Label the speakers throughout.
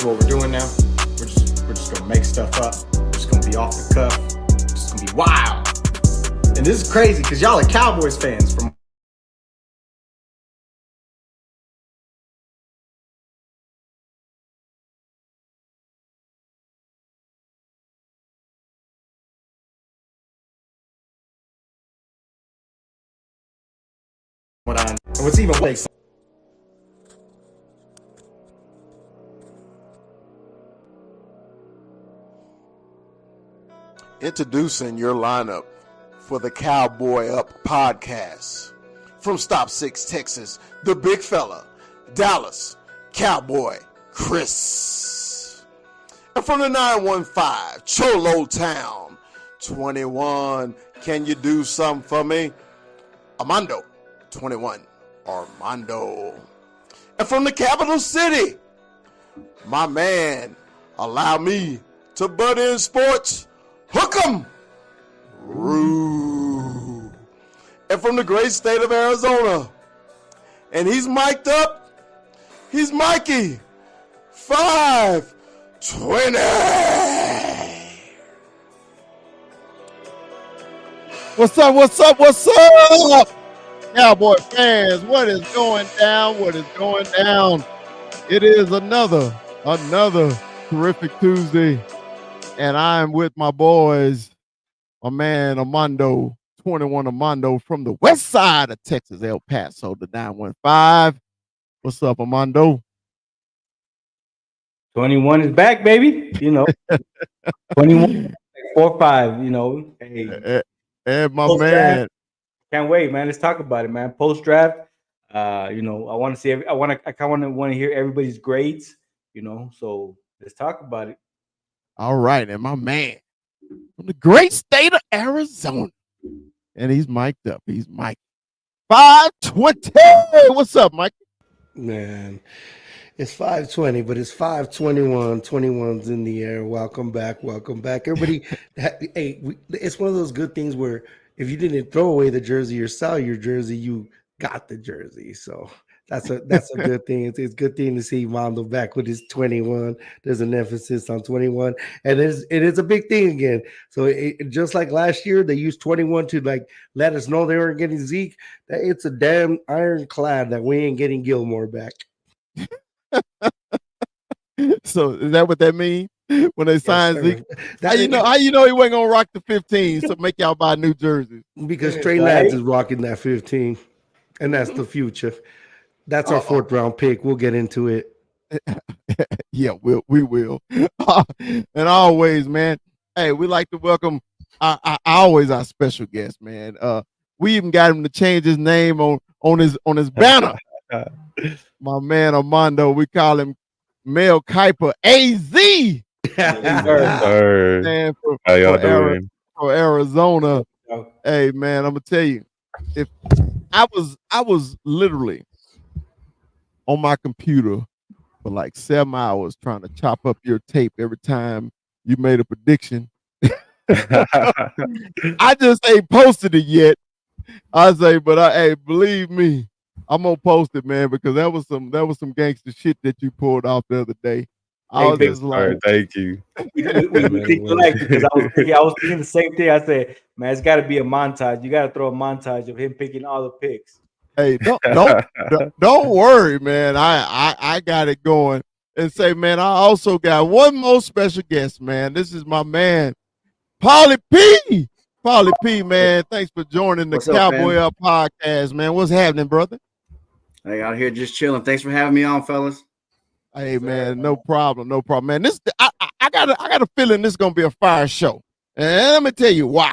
Speaker 1: is what we're doing now. We're just gonna make stuff up. We're just gonna be off the cuff. It's just gonna be wild. And this is crazy because y'all are Cowboys fans from what I. And what's even worse.
Speaker 2: Introducing your lineup for the Cowboy Up podcast. From Stop 6, Texas, the big fella, Dallas, Cowboy Chris. And from the 915, Cholo Town, 21, can you do something for me? Armando, 21, Armando. And from the capital city, my man, allow me to butt in sports, hook 'em, Rue. And from the great state of Arizona, and he's mic'd up, he's Mikey, 520.
Speaker 3: What's up, what's up, what's up? Cowboy fans, what is going down? What is going down? It is another terrific Tuesday. And I'm with my boys, my man Armando, 21 Armando from the west side of Texas, El Paso, the 915. What's up, Armando?
Speaker 4: 21 is back, baby. 21, 4-5, Hey.
Speaker 3: And my
Speaker 4: Post-draft.
Speaker 3: man.
Speaker 4: Can't wait, man. Let's talk about it, man. Post draft. I want to see. I kind of want to hear everybody's grades. So let's talk about it.
Speaker 3: All right, and my man from the great state of Arizona, and he's mic'd up. He's Mike 520. What's up, Mike?
Speaker 5: Man, it's 520, but it's 521. 21's in the air. Welcome back. Everybody, it's one of those good things where if you didn't throw away the jersey or sell your jersey, you got the jersey. So that's a good thing. It's a good thing to see Mondo back with his 21. There's an emphasis on 21, and it is a big thing again. So just like last year, they used 21 to let us know they weren't getting Zeke. It's a damn ironclad that we ain't getting Gilmore back.
Speaker 3: So is that what that means when they sign Zeke? How you know he wasn't gonna rock the 15? So make y'all buy new jerseys
Speaker 5: because Trey Lance is rocking that 15, and that's the future. That's our fourth round pick. We'll get into it.
Speaker 3: Yeah, we will. And always, man. Hey, we like to welcome our special guest, man. We even got him to change his name on his banner. My man Armando, we call him Mel Kiper AZ. Man,
Speaker 6: how y'all doing?
Speaker 3: For Arizona. Hey, man, I'm gonna tell you, if I was literally on my computer for like 7 hours trying to chop up your tape every time you made a prediction. I just ain't posted it yet. I say, but hey, believe me, I'm gonna post it, man, because that was some gangster shit that you pulled off the other day. I was just like,
Speaker 6: thank you.
Speaker 4: We because I was thinking the same thing. I said, man, it's got to be a montage. You got to throw a montage of him picking all the picks.
Speaker 3: Hey, don't worry, man. I got it going. And say, man, I also got one more special guest, man. This is my man, Paulie P. Paulie P, man. Thanks for joining the Cowboy Up podcast, man. What's happening, brother?
Speaker 7: Hey, out here just chilling. Thanks for having me on, fellas.
Speaker 3: Hey, man, no problem, man. This I got a feeling this is gonna be a fire show, and let me tell you why.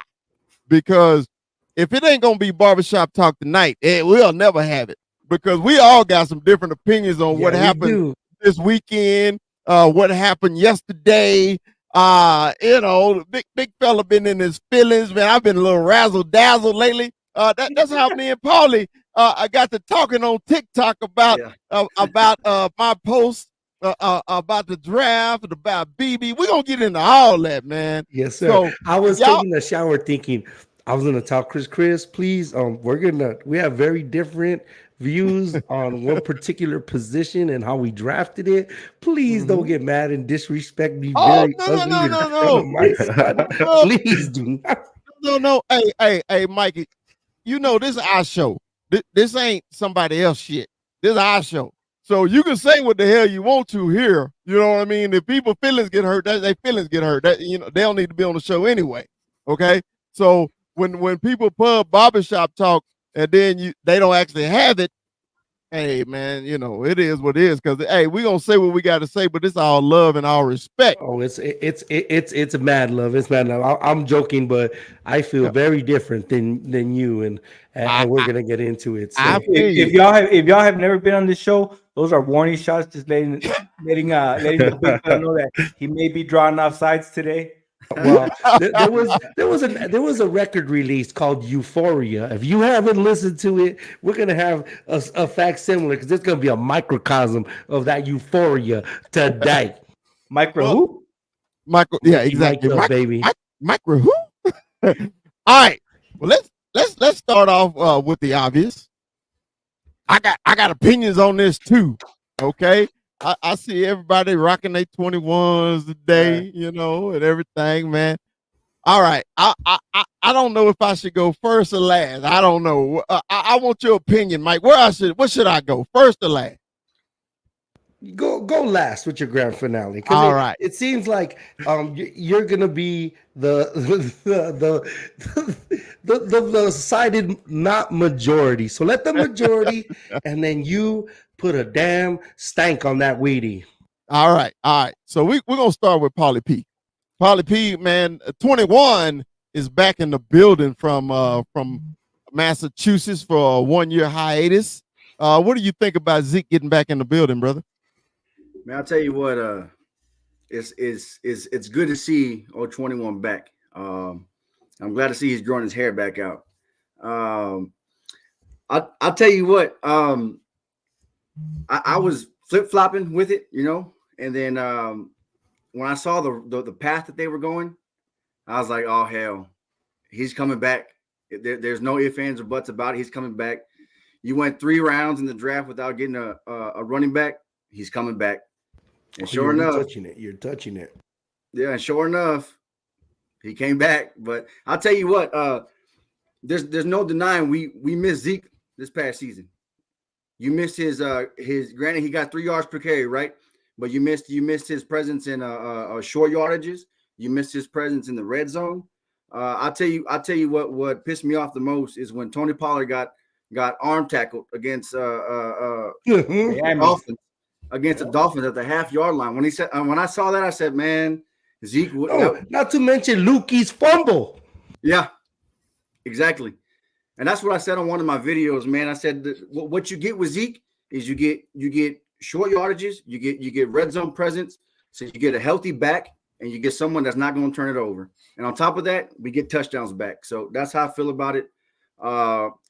Speaker 3: Because if it ain't gonna be barbershop talk tonight, we'll never have it. Because we all got some different opinions on what happened this weekend, what happened yesterday. Big fella been in his feelings, man. I've been a little razzle dazzle lately. That's how me and Paulie I got to talking on TikTok about my post about the draft, about BB. We're gonna get into all that, man.
Speaker 5: Yes, sir. So, I was taking a shower thinking I was gonna talk Chris, please. We have very different, views on one particular position and how we drafted it, please don't get mad and disrespect me
Speaker 3: Oh,
Speaker 5: very
Speaker 3: no, no,
Speaker 5: ugly
Speaker 3: no,
Speaker 5: in
Speaker 3: no,
Speaker 5: front of
Speaker 3: no.
Speaker 5: my son.
Speaker 3: No,
Speaker 5: Please do not.
Speaker 3: no. Hey, Mikey, you know this is our show. This ain't somebody else shit. This is our show. So you can say what the hell you want to here. You know what I mean? If people feelings get hurt, their feelings get hurt. That they don't need to be on the show anyway. Okay. So when people pub barbershop talk and then they don't actually have it, hey man, it is what it is. Cause hey, we gonna say what we got to say, but it's all love and all respect.
Speaker 5: Oh, it's mad love. It's mad love. I'm joking, but I feel very different than you, and we're gonna get into it. So
Speaker 3: I feel
Speaker 4: If
Speaker 3: you.
Speaker 4: if y'all have never been on this show, those are warning shots, just letting the big fella know that he may be drawing off sides today.
Speaker 5: well, there was a record release called Euphoria. If you haven't listened to it, we're gonna have a facsimile because it's gonna be a microcosm of that Euphoria today.
Speaker 4: Micro
Speaker 3: Well,
Speaker 4: who?
Speaker 3: Michael, yeah,
Speaker 5: Mickey
Speaker 3: exactly.
Speaker 5: Michael, baby.
Speaker 3: Micro who? All right. Well, let's start off with the obvious. I got opinions on this too. Okay. I see everybody rocking their 21s today, and everything, man. All right. I don't know if I should go first or last. I don't know. I want your opinion, Mike. What should I go? First or last?
Speaker 5: Go last with your grand finale because
Speaker 3: All right.
Speaker 5: it seems like you're gonna be the the decided not majority. So let the majority, and then you put a damn stank on that weedy.
Speaker 3: All right. So we're gonna start with Polly P. Polly P, man, 21 is back in the building from Massachusetts for a 1-year hiatus. What do you think about Zeke getting back in the building, brother?
Speaker 7: Man, I'll tell you what, it's good to see 21 back. I'm glad to see he's growing his hair back out. I'll tell you what, I was flip-flopping with it, and then when I saw the path that they were going, I was like, oh hell, he's coming back. There's no ifs, ands, or buts about it. He's coming back. You went 3 rounds in the draft without getting a running back. He's coming back. And sure enough,
Speaker 5: you're touching it.
Speaker 7: Yeah, and sure enough, he came back. But I'll tell you what, there's no denying we missed Zeke this past season. You missed his granted he got 3 yards per carry, right? But you missed his presence in short yardages. You missed his presence in the red zone. I'll tell you what pissed me off the most is when Tony Pollard got arm tackled against Dolphins. Against the Dolphins at the half-yard line. When I saw that, I said, man, Zeke.
Speaker 5: Not to mention Lukey's fumble.
Speaker 7: Yeah, exactly. And that's what I said on one of my videos, man. I said what you get with Zeke is you get short yardages, you get red zone presence, so you get a healthy back, and you get someone that's not going to turn it over. And on top of that, we get touchdowns back. So that's how I feel about it.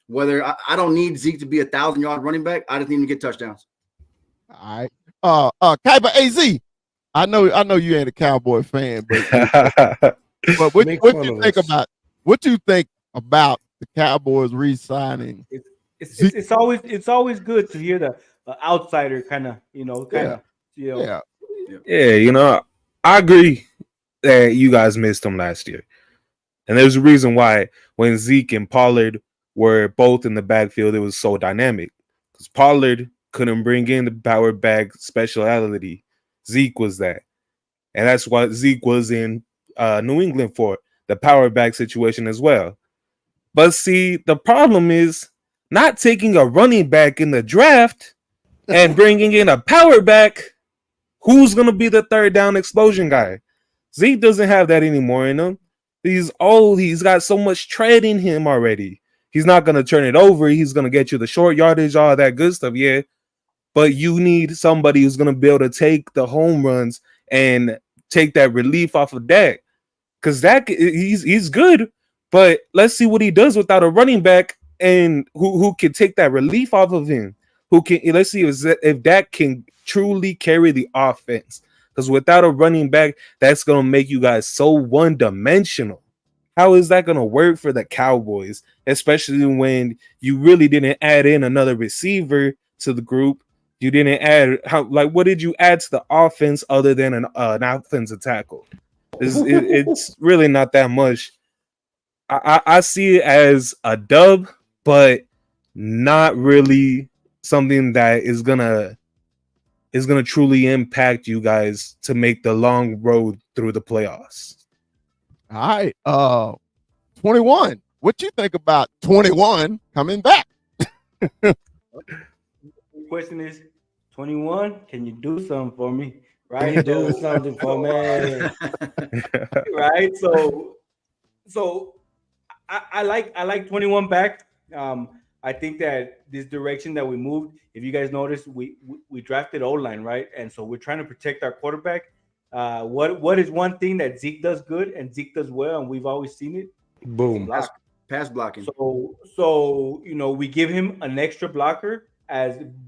Speaker 7: Whether I don't need Zeke to be 1,000-yard running back, I just need him to get touchdowns.
Speaker 3: All right. Kyber AZ. I know you ain't a Cowboy fan, but what you think about the Cowboys re-signing?
Speaker 4: It's always good to hear the outsider kind of.
Speaker 6: Yeah, I agree that you guys missed him last year. And there's a reason why when Zeke and Pollard were both in the backfield, it was so dynamic. Because Pollard couldn't bring in the power back speciality. Zeke was that. And that's what Zeke was in New England for, the power back situation as well. But see, the problem is not taking a running back in the draft and bringing in a power back. Who's going to be the third down explosion guy? Zeke doesn't have that anymore in him. He's old. He's got so much tread in him already. He's not going to turn it over. He's going to get you the short yardage, all that good stuff, yeah. But you need somebody who's going to be able to take the home runs and take that relief off of Dak. Because Dak, he's good, but let's see what he does without a running back and who can take that relief off of him. Let's see if Dak can truly carry the offense. Because without a running back, that's going to make you guys so one-dimensional. How is that going to work for the Cowboys, especially when you really didn't add in another receiver to the group? You didn't add what did you add to the offense other than an offensive tackle? It's really not that much. I see it as a dub, but not really something that is gonna truly impact you guys to make the long road through the playoffs.
Speaker 3: All right. 21. What you think about 21 coming back?
Speaker 4: The question is 21, can you do something for me? Right?
Speaker 5: Can you do something for me?
Speaker 4: Right. So I like 21 back. I think that this direction that we moved, if you guys notice, we drafted O-line, right? And so we're trying to protect our quarterback. What is one thing that Zeke does good and Zeke does well, and we've always seen it?
Speaker 5: Boom.
Speaker 7: Pass blocking.
Speaker 4: So we give him an extra blocker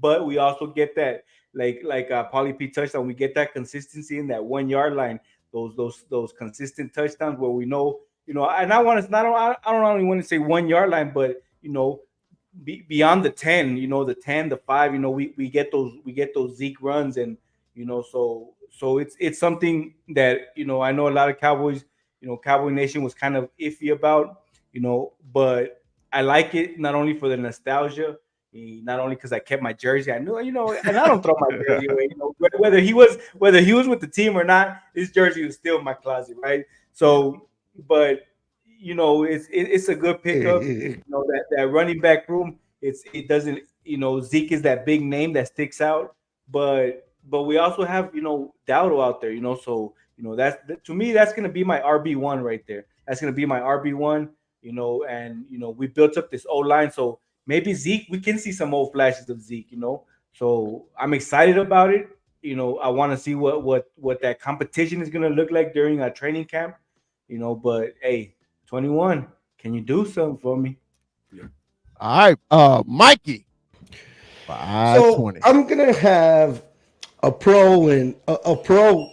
Speaker 4: but we also get that like Paulie P touched on. We get that consistency in that 1 yard line. Those consistent touchdowns where we know, and I don't only want to say 1 yard line, but beyond the 10, the 10, the 5, we get those Zeke runs, and so it's something that I know a lot of Cowboys, Cowboy Nation was kind of iffy about, but I like it not only for the nostalgia, not only because I kept my jersey. I knew, and I don't throw my jersey away. Whether he was with the team or not, his jersey was still in my closet, right? So, but it's a good pickup. That running back room. It doesn't. Zeke is that big name that sticks out, but we also have Dowdle out there. So that's to me that's gonna be my RB1 right there. That's gonna be my RB1. And we built up this O line, so maybe Zeke, we can see some old flashes of Zeke. So I'm excited about it. I want to see what that competition is gonna look like during a training camp. But hey, 21, can you do something for me?
Speaker 3: Yeah. All right, Mikey.
Speaker 5: 520. So I'm gonna have a pro and a pro,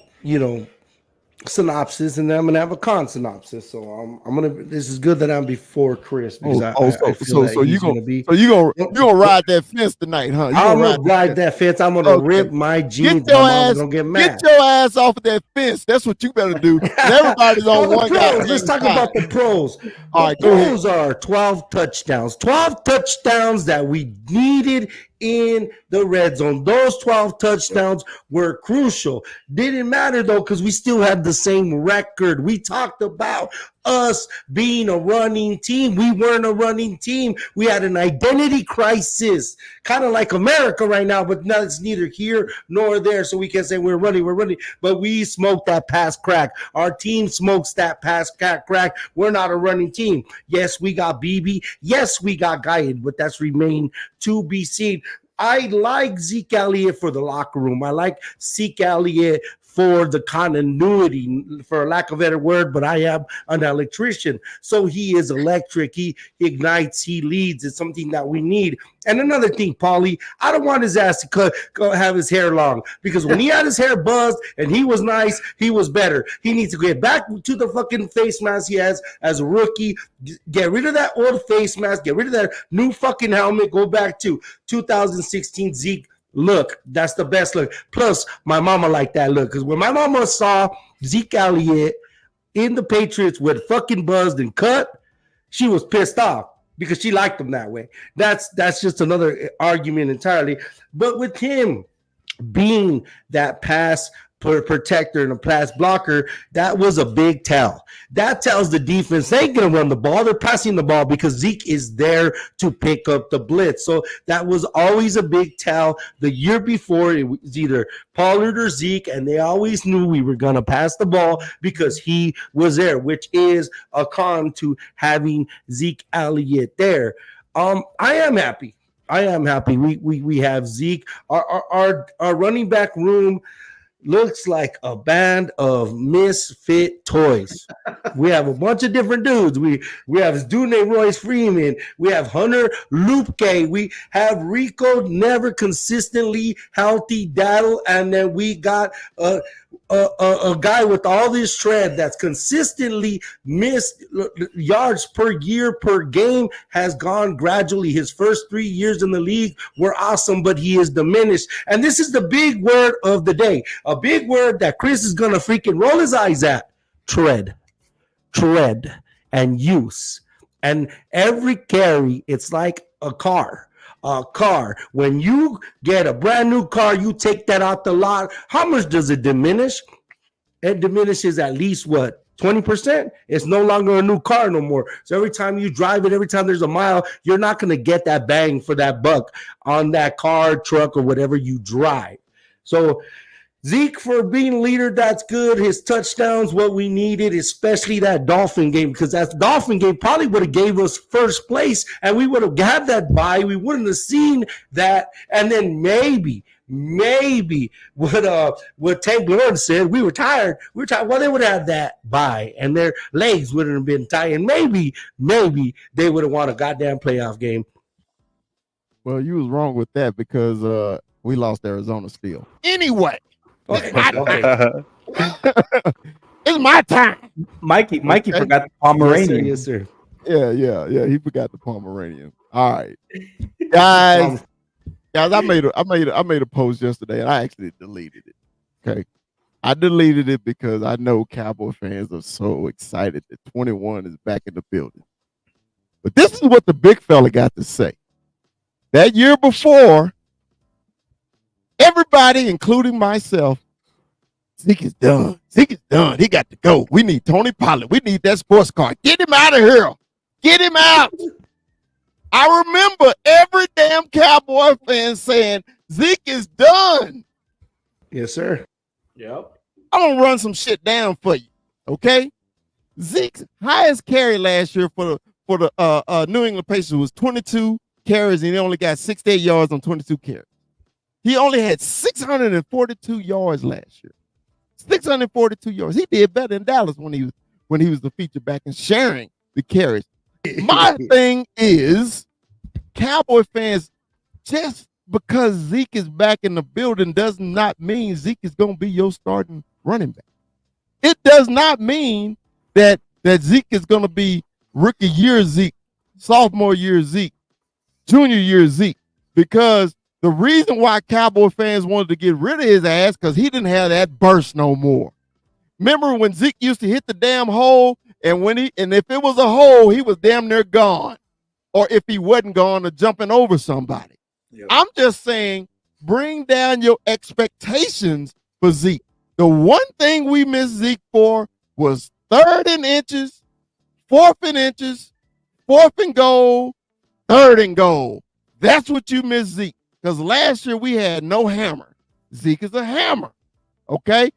Speaker 5: synopsis, and then I'm gonna have a con synopsis. So I'm gonna. This is good that I'm before Chris because I feel that he's gonna be.
Speaker 3: So you gonna ride that fence tonight, huh?
Speaker 5: I'm gonna ride that fence. I'm gonna rip my jeans.
Speaker 3: Get your
Speaker 5: my
Speaker 3: ass.
Speaker 5: Gonna get mad.
Speaker 3: Get your ass off of that fence. That's what you better do. Everybody's on one guy.
Speaker 5: Let's talk about the pros.
Speaker 3: All right,
Speaker 5: the pros are 12 touchdowns. 12 touchdowns that we needed in the red zone. Those 12 touchdowns were crucial. Didn't matter though, because we still had the same record. We talked about us being a running team. We weren't a running team. We had an identity crisis, kind of like America right now, but now it's neither here nor there. So we can say we're running, but we smoked that pass crack. Our team smokes that pass crack. We're not a running team. Yes, we got BB. Yes, we got Guided, but that's remained to be seen. I like Zeke Elliott for the locker room. I like Zeke Elliott for the continuity, for lack of a better word, but I am an electrician. So he is electric. He ignites, he leads. It's something that we need. And another thing, Paulie, I don't want his ass to have his hair long, because when he had his hair buzzed and he was nice, he was better. He needs to get back to the fucking face mask he has as a rookie. Get rid of that old face mask. Get rid of that new fucking helmet. Go back to 2016 Zeke look. That's the best look. Plus, my mama liked that look, because when my mama saw Zeke Elliott in the Patriots with fucking buzzed and cut, she was pissed off because she liked him that way. That's just another argument entirely. But with him being that pass protector and a pass blocker, that was a big tell. That tells the defense they ain't gonna run the ball. They're passing the ball because Zeke is there to pick up the blitz. So that was always a big tell. The year before, it was either Pollard or Zeke, and they always knew we were gonna pass the ball because he was there, which is a con to having Zeke Elliott there. I am happy. We have Zeke. Our running back room looks like a band of misfit toys. We have a bunch of different dudes. We have this dude named Royce Freeman. We have Hunter Lupke. We have Rico, never consistently healthy Daddle, and then we got a guy with all this tread that's consistently missed yards per year per game, has gone gradually. His first 3 years in the league were awesome, but he is diminished. And this is the big word of the day, a big word that Chris is going to freaking roll his eyes at: tread, and use. And every carry, it's like a car. When you get a brand new car, you take that out the lot. How much does it diminish? It diminishes at least what? 20%. It's no longer a new car no more. So every time you drive it, every time there's a mile, you're not going to get that bang for that buck on that car, truck, or whatever you drive. So Zeke, for being leader, that's good. His touchdowns, what we needed, especially that Dolphin game, because that Dolphin game probably would have gave us first place, and we would have had that bye. We wouldn't have seen that, and then maybe what Tank Lawrence said, we were tired. Well, they would have that bye, and their legs wouldn't have been tight, and maybe they would have won a goddamn playoff game.
Speaker 3: Well, you was wrong with that because we lost Arizona still. Anyway.
Speaker 5: Okay.
Speaker 3: It's my time.
Speaker 4: Mikey forgot the Pomeranian.
Speaker 5: Yes, sir.
Speaker 3: Yeah. He forgot the Pomeranian. All right, guys. I made a post yesterday, and I actually deleted it. Okay, I deleted it because I know Cowboy fans are so excited that 21 is back in the building. But this is what the big fella got to say. That year before, everybody, including myself, Zeke is done. Zeke is done. He got to go. We need Tony Pollard. We need that sports car. Get him out of here. Get him out. I remember every damn Cowboy fan saying, Zeke is done.
Speaker 5: Yes, sir.
Speaker 4: Yep.
Speaker 3: I'm going to run some shit down for you, okay? Zeke's highest carry last year for the New England Patriots was 22 carries, and he only got 68 yards on 22 carries. He only had 642 yards last year. 642 yards. He did better than Dallas when he was the feature back and sharing the carries. My thing is, Cowboy fans, just because Zeke is back in the building does not mean Zeke is going to be your starting running back. It does not mean that Zeke is going to be rookie year Zeke, sophomore year Zeke, junior year Zeke, because the reason why Cowboy fans wanted to get rid of his ass because he didn't have that burst no more. Remember when Zeke used to hit the damn hole, and if it was a hole, he was damn near gone. Or if he wasn't gone, or jumping over somebody. Yep. I'm just saying, bring down your expectations for Zeke. The one thing we missed Zeke for was 3rd and inches, 4th and inches, 4th and goal, 3rd and goal. That's what you missed Zeke. Because last year we had no hammer. Zeke is a hammer. Okay?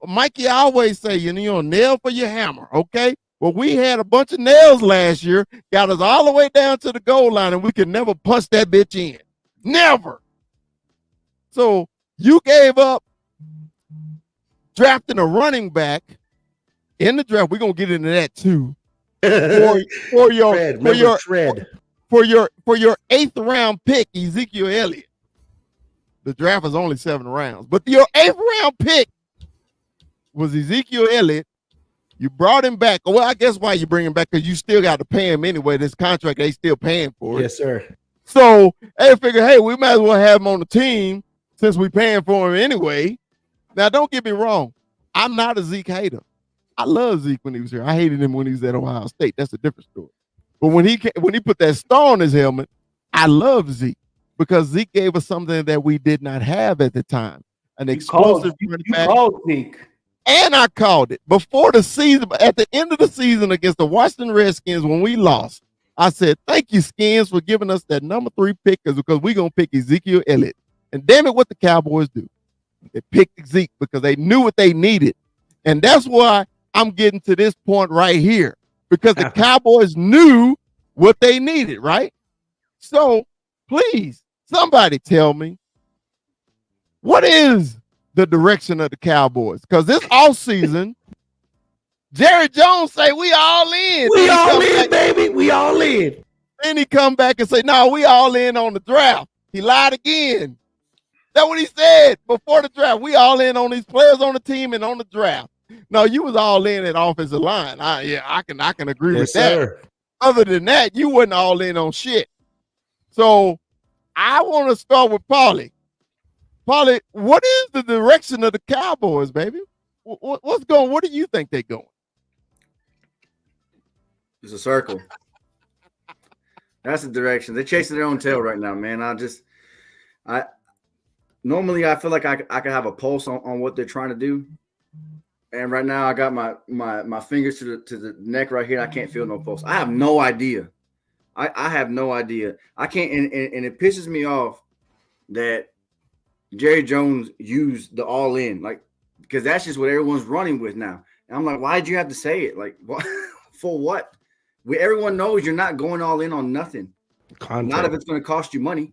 Speaker 3: Mikey, I always say, you know, nail for your hammer. Okay? Well, we had a bunch of nails last year, got us all the way down to the goal line, and we could never punch that bitch in. Never. So you gave up drafting a running back in the draft. We're gonna get into that too. For your 8th round pick, Ezekiel Elliott. The draft is only 7 rounds, but your 8th round pick was Ezekiel Elliott. You brought him back. Well, I guess why you bring him back, because you still got to pay him anyway. This contract, they still paying for it.
Speaker 5: Yes, sir.
Speaker 3: So they figure, hey, we might as well have him on the team since we're paying for him anyway. Now, don't get me wrong. I'm not a Zeke hater. I love Zeke when he was here. I hated him when he was at Ohio State. That's a different story. But when he put that star on his helmet, I love Zeke because Zeke gave us something that we did not have at the time. An explosive running back.
Speaker 4: You called Zeke.
Speaker 3: And I called it before the season, at the end of the season against the Washington Redskins when we lost. I said, thank you, Skins, for giving us that number 3 pick because we're going to pick Ezekiel Elliott. And damn it, what the Cowboys do. They picked Zeke because they knew what they needed. And that's why I'm getting to this point right here, because the Cowboys knew what they needed, right? So please, somebody tell me, what is the direction of the Cowboys? Because this offseason, Jerry Jones say we all in.
Speaker 5: We all in, baby. We all in.
Speaker 3: Then he come back and say, no, we all in on the draft. He lied again. That's what he said before the draft. We all in on these players on the team and on the draft. No, you was all in at offensive line. I can agree with that. Other than that, you wasn't all in on shit. So I want to start with Paulie. Paulie, what is the direction of the Cowboys, baby? What's going? What do you think they're going?
Speaker 7: It's a circle. That's the direction. They're chasing their own tail right now, man. Normally I feel like I could have a pulse on what they're trying to do. And right now I got my fingers to the neck right here. I can't feel no pulse. I have no idea. I have no idea. I can't, and it pisses me off that Jerry Jones used the all in, like, because that's just what everyone's running with now. And I'm like, why did you have to say it? Like, what, for what? Everyone knows you're not going all in on nothing. Not if it's going to cost you money.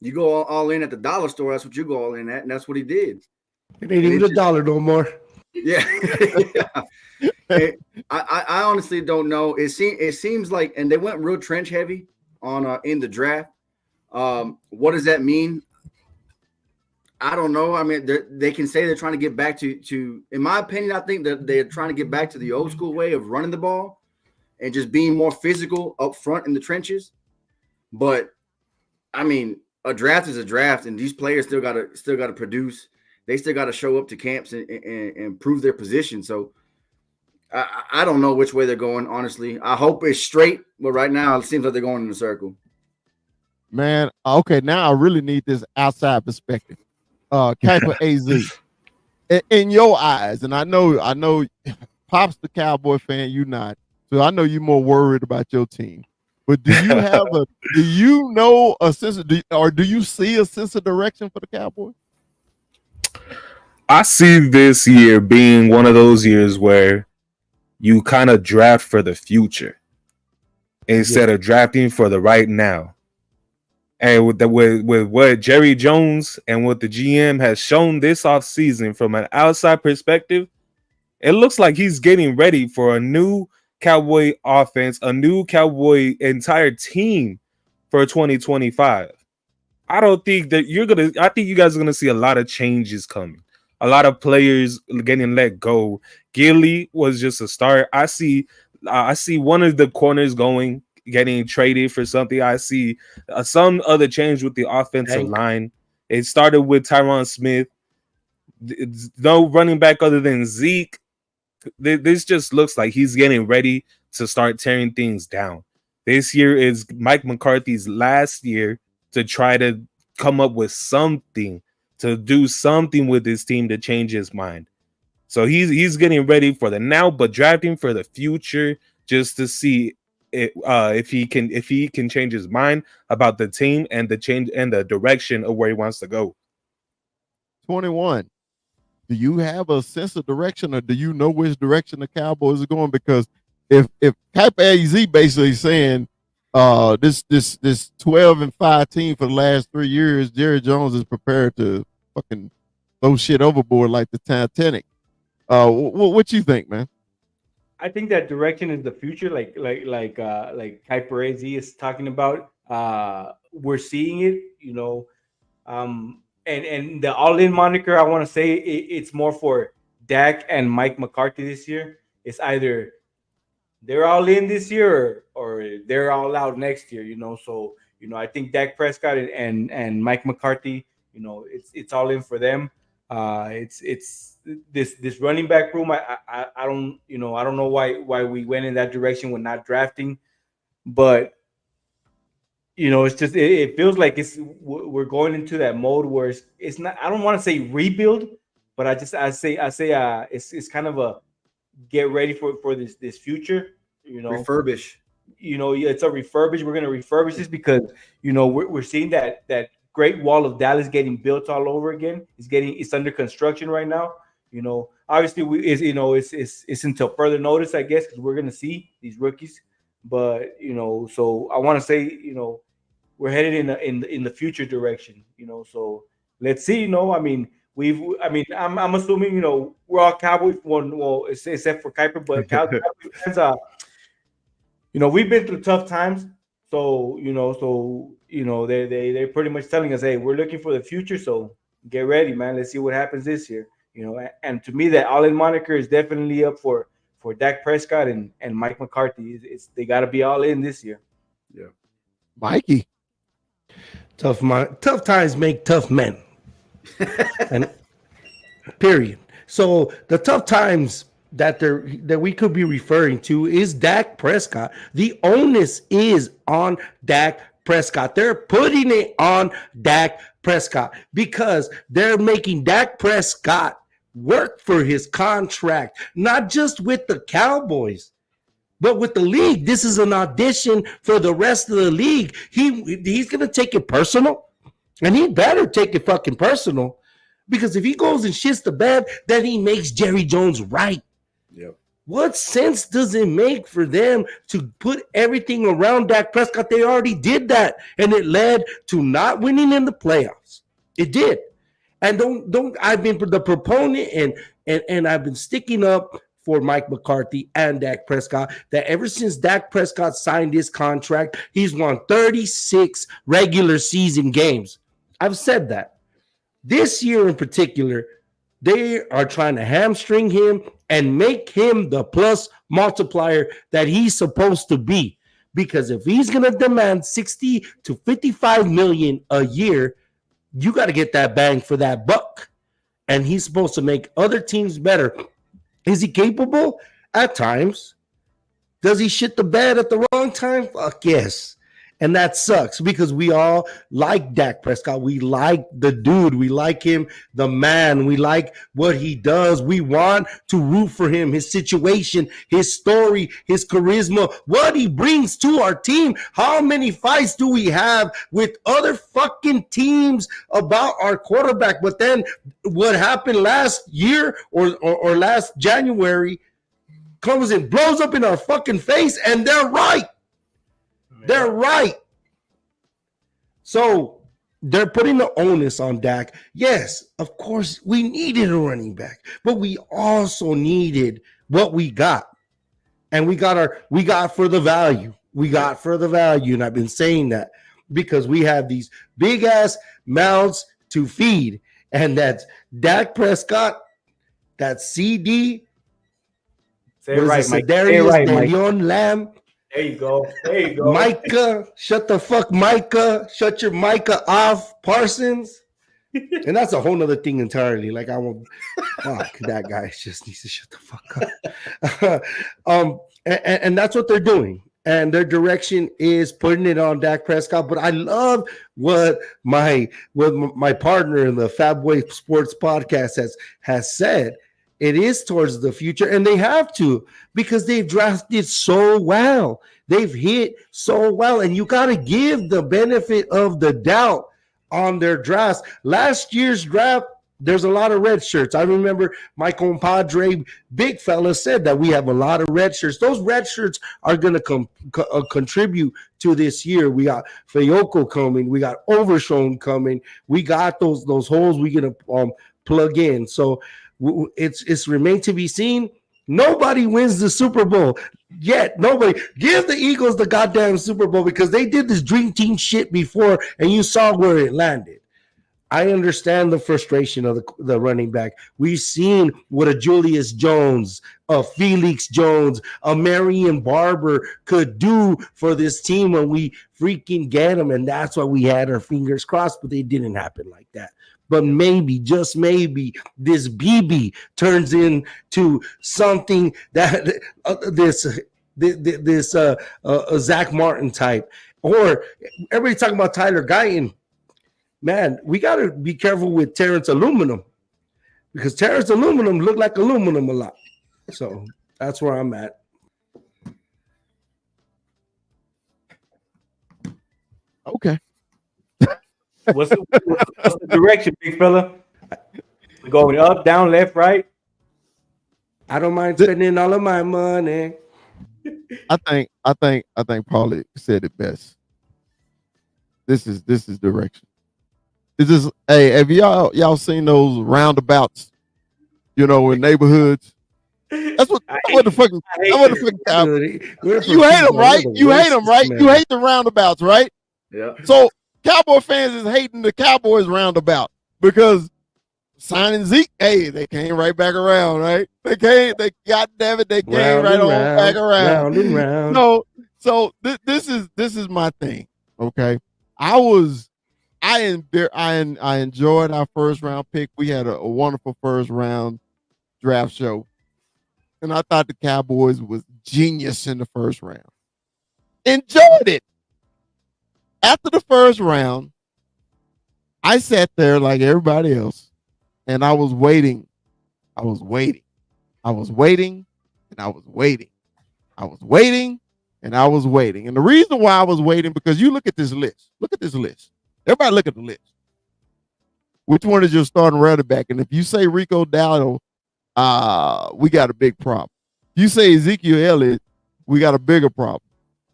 Speaker 7: You go all in at the dollar store. That's what you go all in at, and that's what he did.
Speaker 5: It ain't even $1 no more.
Speaker 7: Yeah. Yeah. I honestly don't know. It seems like, and they went real trench heavy on in the draft. What does that mean? I don't know. I mean, they can say they're trying to get back to. In my opinion, I think that they're trying to get back to the old school way of running the ball and just being more physical up front in the trenches. But I mean, a draft is a draft, and these players still gotta produce. They still got to show up to camps and prove their position. So I don't know which way they're going, honestly. I hope it's straight, but right now it seems like they're going in a circle.
Speaker 3: Man, okay, now I really need this outside perspective. Kuiper AZ, in your eyes, and I know, Pop's the Cowboy fan, you not. So I know you're more worried about your team. But do you know a sense of, do you see a sense of direction for the Cowboys?
Speaker 6: I see this year being one of those years where you kind of draft for the future instead of drafting for the right now. And with what Jerry Jones and what the GM has shown this offseason from an outside perspective, it looks like he's getting ready for a new Cowboy offense, a new Cowboy entire team for 2025. I don't think that I think you guys are gonna see a lot of changes coming. A lot of players getting let go. Gilly was just a start. I see one of the corners getting traded for something. I see some other change with the offensive line. It started with Tyron Smith. No running back other than Zeke. This just looks like he's getting ready to start tearing things down. This year is Mike McCarthy's last year to try to come up with something, to do something with his team to change his mind. So he's getting ready for the now, but drafting for the future just to see if he can change his mind about the team and the change and the direction of where he wants to go.
Speaker 3: 21. Do you have a sense of direction, or do you know which direction the Cowboys are going? Because if Kuiper AZ basically saying this 12-5 team for the last 3 years, Jerry Jones is prepared to fucking throw shit overboard like the Titanic. What you think, man?
Speaker 4: I think that direction is the future, like Kuiper AZ is talking about. We're seeing it, and the all-in moniker, I want to say it's more for Dak and Mike McCarthy this year. It's either they're all in this year or they're all out next year, So, I think Dak Prescott and Mike McCarthy, it's all in for them. It's this running back room. I don't I don't know why we went in that direction when not drafting, but it's just it feels like we're going into that mode where it's not. I don't want to say rebuild, but I say it's kind of a get ready for this future.
Speaker 7: Refurbish.
Speaker 4: It's a refurbish. We're gonna refurbish this because we're seeing that Great Wall of Dallas getting built all over again. It's under construction right now. Obviously it's until further notice, I guess, because we're gonna see these rookies. But so I want to say we're headed in the future direction. So let's see. I mean, I'm assuming we're all Cowboys. Well, except for Kuiper, but Cowboys fans. We've been through tough times. So they're pretty much telling us, hey, we're looking for the future. So get ready, man. Let's see what happens this year. And to me, that all-in moniker is definitely up for Dak Prescott and Mike McCarthy. They got to be all in this year.
Speaker 7: Yeah,
Speaker 3: Mikey.
Speaker 5: Tough times make tough men. And period. So the tough times that we could be referring to is Dak Prescott. The onus is on Dak Prescott. They're putting it on Dak Prescott because they're making Dak Prescott work for his contract, not just with the Cowboys, but with the league. This is an audition for the rest of the league. He's going to take it personal, and he better take it fucking personal, because if he goes and shits the bed, then he makes Jerry Jones right.
Speaker 7: Yep.
Speaker 5: What sense does it make for them to put everything around Dak Prescott? They already did that, and it led to not winning in the playoffs. It did. And don't I've been the proponent and I've been sticking up for Mike McCarthy and Dak Prescott that ever since Dak Prescott signed his contract, he's won 36 regular season games. I've said that. This year in particular, they are trying to hamstring him and make him the plus multiplier that he's supposed to be. Because if he's going to demand 60 to 55 million a year, you got to get that bang for that buck. And he's supposed to make other teams better. Is he capable? At times. Does he shit the bed at the wrong time? Fuck yes. And that sucks because we all like Dak Prescott. We like the dude. We like him, the man. We like what he does. We want to root for him, his situation, his story, his charisma, what he brings to our team. How many fights do we have with other fucking teams about our quarterback? But then what happened last year or last January comes and blows up in our fucking face, and they're right. They're right. So they're putting the onus on Dak. Yes, of course, we needed a running back, but we also needed what we got. And we got for the value. We got for the value. And I've been saying that because we have these big ass mouths to feed. And that's Dak Prescott, that's CD.
Speaker 4: Say it right, Mike. Say it
Speaker 5: Darius
Speaker 4: right,
Speaker 5: Danion Lamb.
Speaker 4: There you go. There you go.
Speaker 5: Micah, shut the fuck, Micah. Shut your Micah off, Parsons. And that's a whole nother thing entirely. Like, I won't, fuck, that guy just needs to shut the fuck up. And that's what they're doing. And their direction is putting it on Dak Prescott. But I love what my partner in the Fab Boy Sports podcast has said. It is towards the future, and they have to because they've drafted so well. They've hit so well, and you got to give the benefit of the doubt on their drafts. Last year's draft, there's a lot of red shirts. I remember my compadre, big fella, said that we have a lot of red shirts. Those red shirts are going to contribute to this year. We got Fayoko coming. We got Overshown coming. We got those holes we're going to plug in. So it's remained to be seen. Nobody wins the Super Bowl yet. Nobody. Give the Eagles the goddamn Super Bowl because they did this dream team shit before, and you saw where it landed. I understand the frustration of the running back. We've seen what a Julius Jones, a Felix Jones, a Marion Barber could do for this team when we freaking get them, and that's why we had our fingers crossed, but it didn't happen like that. But maybe, just maybe, this BB turns into something that this Zach Martin type, or everybody talking about Tyler Guyton. Man, we got to be careful with Terrence Aluminum because Terrence Aluminum looked like aluminum a lot. So that's where I'm at.
Speaker 3: Okay.
Speaker 4: What's the direction, big fella? We going up, down, left, right?
Speaker 5: I don't mind spending all of my money.
Speaker 3: I think Paulie said it best. This is direction. It's just, hey, have y'all seen those roundabouts, in neighborhoods? That's what the fucking you hate them, right? You hate them, right? You hate the roundabouts, right?
Speaker 7: Yeah.
Speaker 3: So Cowboy fans is hating the Cowboys roundabout because signing Zeke, hey, they came right back around, right? They came right on back around.
Speaker 5: Round and round.
Speaker 3: So this is my thing. Okay. I enjoyed our first round pick. We had a wonderful first round draft show. And I thought the Cowboys was genius in the first round. Enjoyed it. After the first round, I sat there like everybody else, and I was waiting. I was waiting. I was waiting, and I was waiting. I was waiting, and I was waiting. And the reason why I was waiting, because you look at this list. Look at this list. Everybody look at the list. Which one is your starting running back? And if you say Rico Dowdle, we got a big problem. You say Ezekiel Elliott, we got a bigger problem.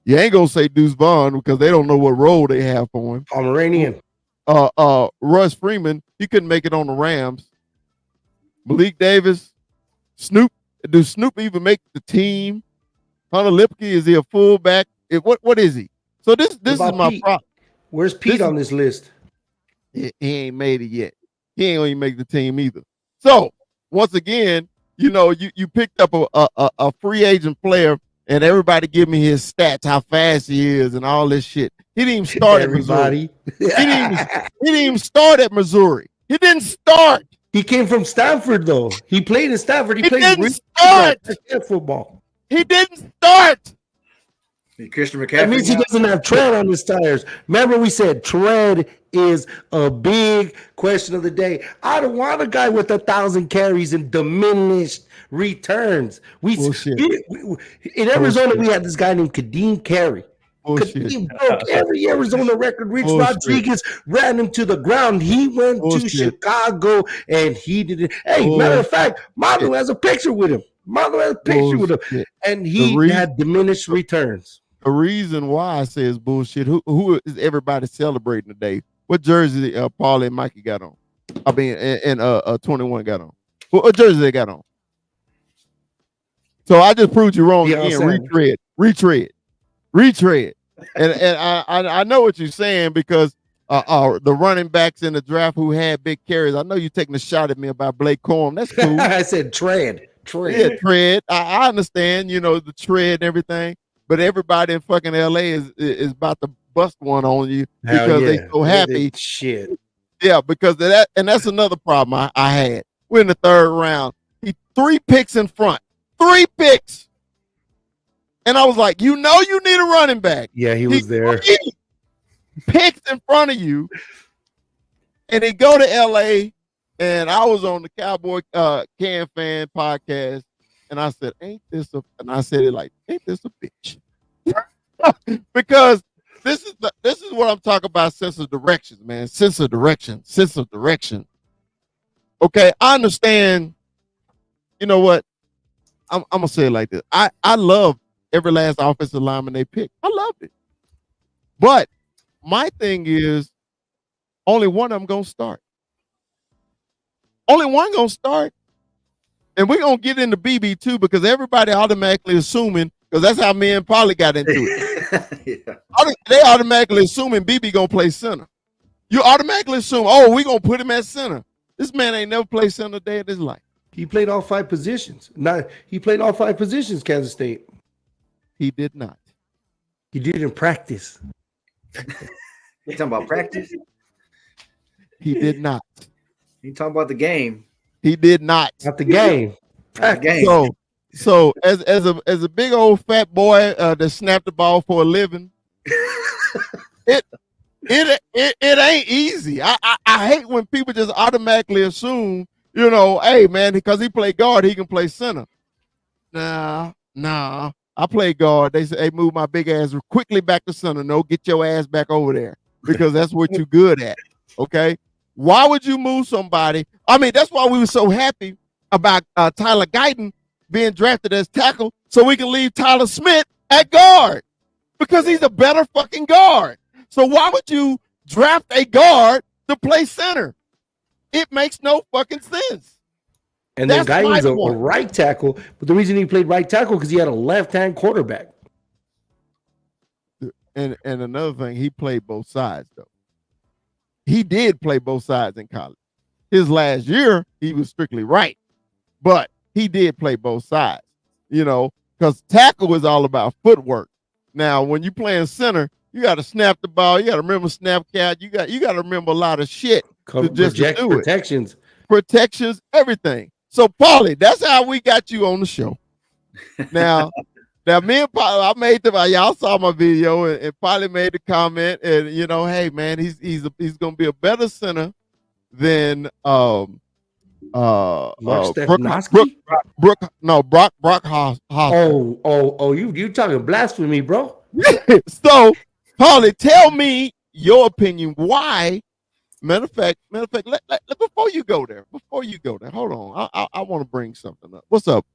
Speaker 3: You ain't gonna say Deuce Vaughn because they don't know what role they have for him.
Speaker 5: Pomeranian.
Speaker 3: Russ Freeman, he couldn't make it on the Rams. Malik Davis, Snoop. Does Snoop even make the team? Hunter Lipke, is he a fullback? What is he? So this is my problem.
Speaker 5: Where's Pete on this list?
Speaker 3: He ain't made it yet. He ain't gonna make the team either. So once again, you picked up a free agent player, and everybody give me his stats, how fast he is, and all this shit. He didn't even start at Missouri. He didn't even start at Missouri. He didn't start.
Speaker 5: He came from Stanford, though. He played in Stanford. He played
Speaker 3: didn't start
Speaker 5: football.
Speaker 3: He didn't start.
Speaker 7: Christian McCaffrey.
Speaker 5: That means he doesn't have tread on his tires. Remember, we said tread is a big question of the day. I don't want a guy with 1,000 carries and diminished returns. In Arizona, we had this guy named Kadeem Carey. Kadeem broke every Arizona record. Rich Rodriguez ran him to the ground. He went to Chicago and he did it. Hey, matter of fact, Marlon has a picture with him. And he had diminished returns.
Speaker 3: The reason why I say it's bullshit. Who is everybody celebrating today? What jersey Paul and Mikey got on? I mean, and 21 got on. What jersey they got on? So I just proved you wrong again. Retread. And I know what you're saying because the running backs in the draft who had big carries. I know you're taking a shot at me about Blake Corum. That's cool.
Speaker 5: I said tread.
Speaker 3: Yeah, tread. I understand, the tread and everything. But everybody in fucking LA is about to bust one on you because they so happy.
Speaker 5: Shit.
Speaker 3: Yeah, because of that, and that's another problem I had. We're in the third round. He 3 picks in front. 3 picks. And I was like, you need a running back.
Speaker 5: Yeah, he was there.
Speaker 3: Picks in front of you. And they go to LA, and I was on the Cowboy Can Fan podcast. And I said, ain't this a bitch? Because this is what I'm talking about, sense of direction, man. Sense of direction. Okay, I understand. You know what? I'm gonna say it like this. I love every last offensive lineman they pick. I loved it. But my thing is only one of them gonna start. Only one gonna start. And we're going to get into BB too because everybody automatically assuming, because that's how me and Polly got into it. They automatically assuming BB going to play center. You automatically assume, we're going to put him at center. This man ain't never played center a day of his life.
Speaker 5: He played all 5 positions. He played all 5 positions, Kansas State.
Speaker 3: He did not.
Speaker 5: He did it in practice.
Speaker 7: You talking about practice?
Speaker 3: He did not.
Speaker 7: You talking about the game?
Speaker 3: He did not.
Speaker 5: Not the game.
Speaker 3: So as a big old fat boy that snapped the ball for a living, it ain't easy. I hate when people just automatically assume, hey man, because he played guard, he can play center. Nah. I play guard. They say, hey, move my big ass quickly back to center. No, get your ass back over there because that's what you're good at. Okay. Why would you move somebody? I mean, that's why we were so happy about Tyler Guyton being drafted as tackle so we can leave Tyler Smith at guard because he's a better fucking guard. So why would you draft a guard to play center. It makes no fucking sense.
Speaker 5: And then Guyton's a right tackle, but the reason he played right tackle because he had a left-hand quarterback.
Speaker 3: And another thing, he played both sides though. He did play both sides in college. His last year, he was strictly right, but he did play both sides. You know, because tackle is all about footwork. Now, when you playing center, you got to snap the ball. You got to remember snap count. You got to remember a lot of shit to just do
Speaker 5: protections,
Speaker 3: everything. So, Paulie, that's how we got you on the show. Now, me and Paulie, I made y'all saw my video, and Paulie made the comment, and you know, hey man, he's gonna be a better center than Brock Haas.
Speaker 5: Oh, you talking blasphemy, bro?
Speaker 3: So, Paulie, tell me your opinion. Why? Matter of fact, before you go there, hold on. I want to bring something up. What's up,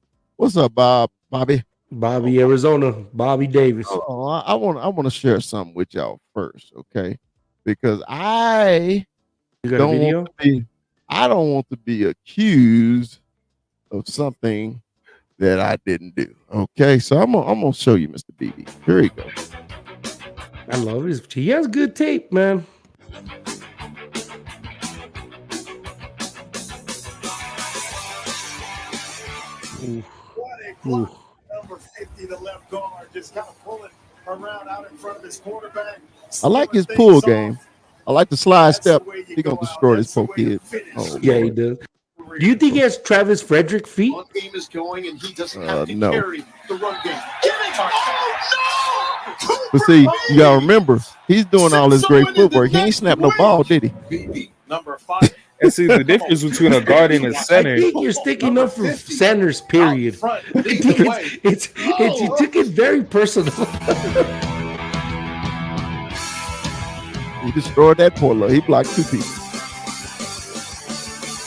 Speaker 3: Bobby?
Speaker 5: Bobby, Arizona, Bobby Davis.
Speaker 3: I want to share something with y'all first, okay? Because I don't want to be accused of something that I didn't do. Okay, so I'm gonna show you, Mr. BB. Here he goes.
Speaker 5: I love he has good tape, man.
Speaker 8: Number 50, the left guard, just kind of pulling around out in front of his quarterback.
Speaker 3: I like his pull game. I like the slide step. He's gonna destroy this poor kid.
Speaker 5: Oh, yeah, he does. Do you think he has Travis Frederick feet?
Speaker 8: One game is going and he doesn't have to
Speaker 3: no.
Speaker 8: carry the run game.
Speaker 3: But see, you gotta remember, he's doing all this great footwork. He ain't snapped no ball, did he?
Speaker 8: BB, number 5.
Speaker 6: And see the difference between a guard and a center.
Speaker 5: I think you're sticking up for centers, period. I think you took it very personal.
Speaker 3: He destroyed that poor little. He blocked 2 people.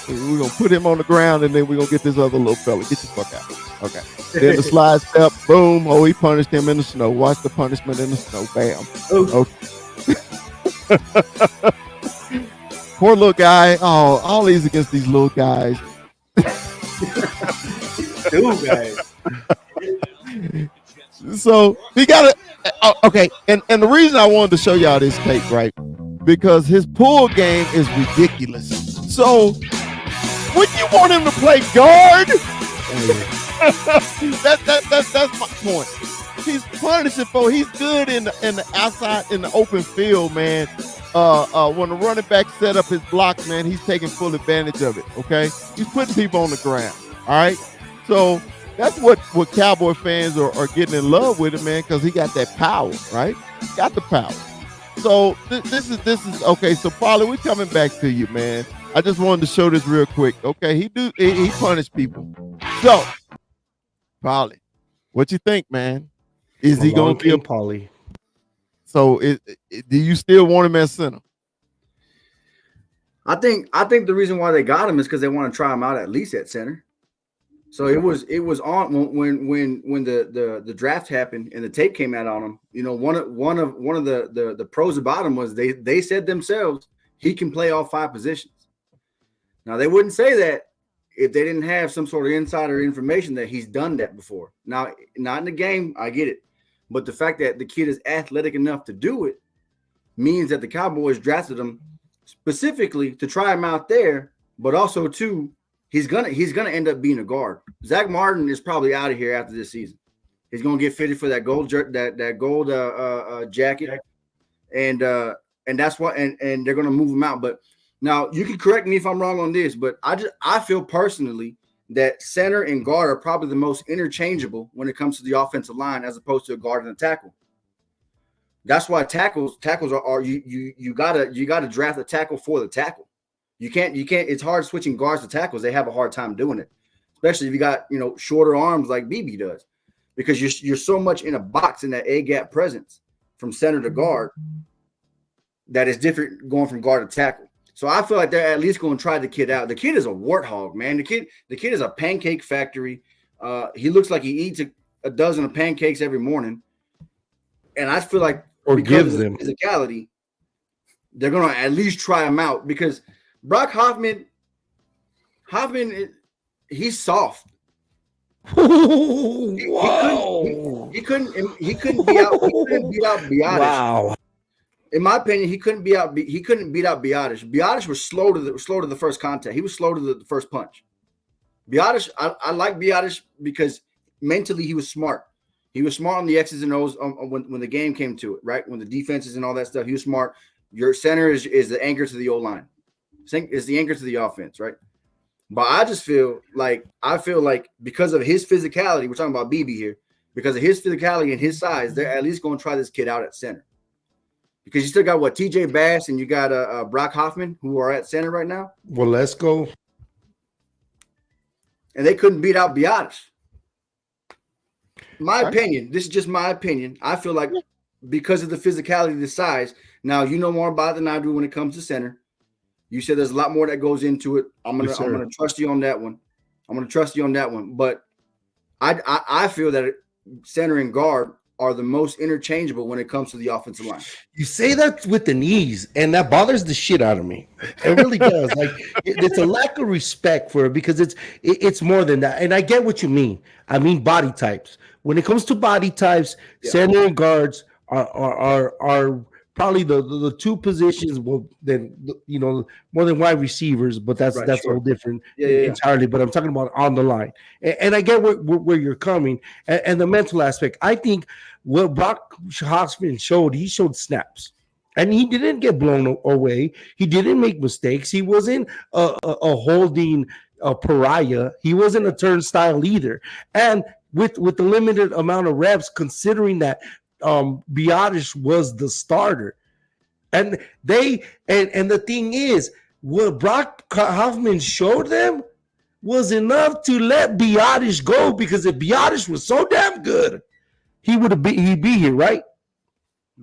Speaker 3: We're gonna put him on the ground and then we're gonna get this other little fella. Get the fuck out. Okay. Then the slide step, boom. Oh, he punished him in the snow. Watch the punishment in the snow. Bam. Okay. Poor little guy. Oh, all these against these little guys.
Speaker 4: Two guys.
Speaker 3: So he got it. Okay, and the reason I wanted to show y'all this tape, right? Because his pull game is ridiculous. So wouldn't you want him to play guard? That's my point. He's punishing for. He's good in the outside in the open field, man. When the running back set up his blocks, man, he's taking full advantage of it. Okay, he's putting people on the ground. All right, so that's what Cowboy fans are getting in love with him, man, because he got that power, right? Got the power. So this is okay. So Paulie, we're coming back to you, man. I just wanted to show this real quick. Okay, he punished people. So Paulie, what you think, man? Is he going to kill
Speaker 5: Paulie?
Speaker 3: So do you still want him as center?
Speaker 7: I think the reason why they got him is because they want to try him out at least at center. So it was on when the draft happened and the tape came out on him. You know, one of the pros about him was they said themselves he can play all 5 positions. Now they wouldn't say that if they didn't have some sort of insider information that he's done that before. Now, not in the game, I get it. But the fact that the kid is athletic enough to do it means that the Cowboys drafted him specifically to try him out there, but also too, he's gonna end up being a guard. Zach Martin is probably out of here after this season. He's gonna get fitted for that gold jacket, and that's what and they're gonna move him out. But now you can correct me if I'm wrong on this, but I feel personally that center and guard are probably the most interchangeable when it comes to the offensive line as opposed to a guard and a tackle. That's why tackles are you gotta draft a tackle for the tackle. You can't it's hard switching guards to tackles. They have a hard time doing it, especially if you got shorter arms like BB does, because you're so much in a box in that A gap presence from center to guard that is different going from guard to tackle. So I feel like they're at least going to try the kid out. The kid is a warthog, man. The kid is a pancake factory. He looks like he eats a dozen of pancakes every morning. And I feel like
Speaker 5: or gives them
Speaker 7: physicality, they're gonna at least try him out because Brock Hoffman, he's soft.
Speaker 5: Whoa!
Speaker 7: He couldn't beat out Biotis.
Speaker 5: Wow.
Speaker 7: In my opinion, he couldn't beat out Biotis. Biotis was slow to the first contact. He was slow to the first punch. Biotis, I like Biotis because mentally he was smart. He was smart on the X's and O's when the game came to it, right? When the defenses and all that stuff, he was smart. Your center is the anchor to the O-line. Is the anchor to the offense, right? But I feel like because of his physicality, we're talking about BB here, because of his physicality and his size, they're at least going to try this kid out at center. Because you still got TJ Bass and you got Brock Hoffman who are at center right now.
Speaker 5: Well, let's go.
Speaker 7: And they couldn't beat out Biotis. My opinion, this is just my opinion. I feel like because of the physicality, the size. Now you know more about it than I do when it comes to center. You said there's a lot more that goes into it. I'm gonna trust you on that one. But I feel that center and guard are the most interchangeable when it comes to the offensive line.
Speaker 5: You say that with the knees, and that bothers the shit out of me. It really does. Like it's a lack of respect for it because it's more than that. And I get what you mean. I mean body types. When it comes to body types, center and guards are probably the two positions. Well, then more than wide receivers, but that's all different entirely. But I'm talking about on the line, and I get where you're coming and the mental aspect. I think what Brock Hoffman showed, he showed snaps. And he didn't get blown away. He didn't make mistakes. He wasn't a holding pariah. He wasn't a turnstile either. And with the limited amount of reps, considering that Biotis was the starter, and the thing is, what Brock Hoffman showed them was enough to let Biotis go, because if Biotis was so damn good, he'd be here, right?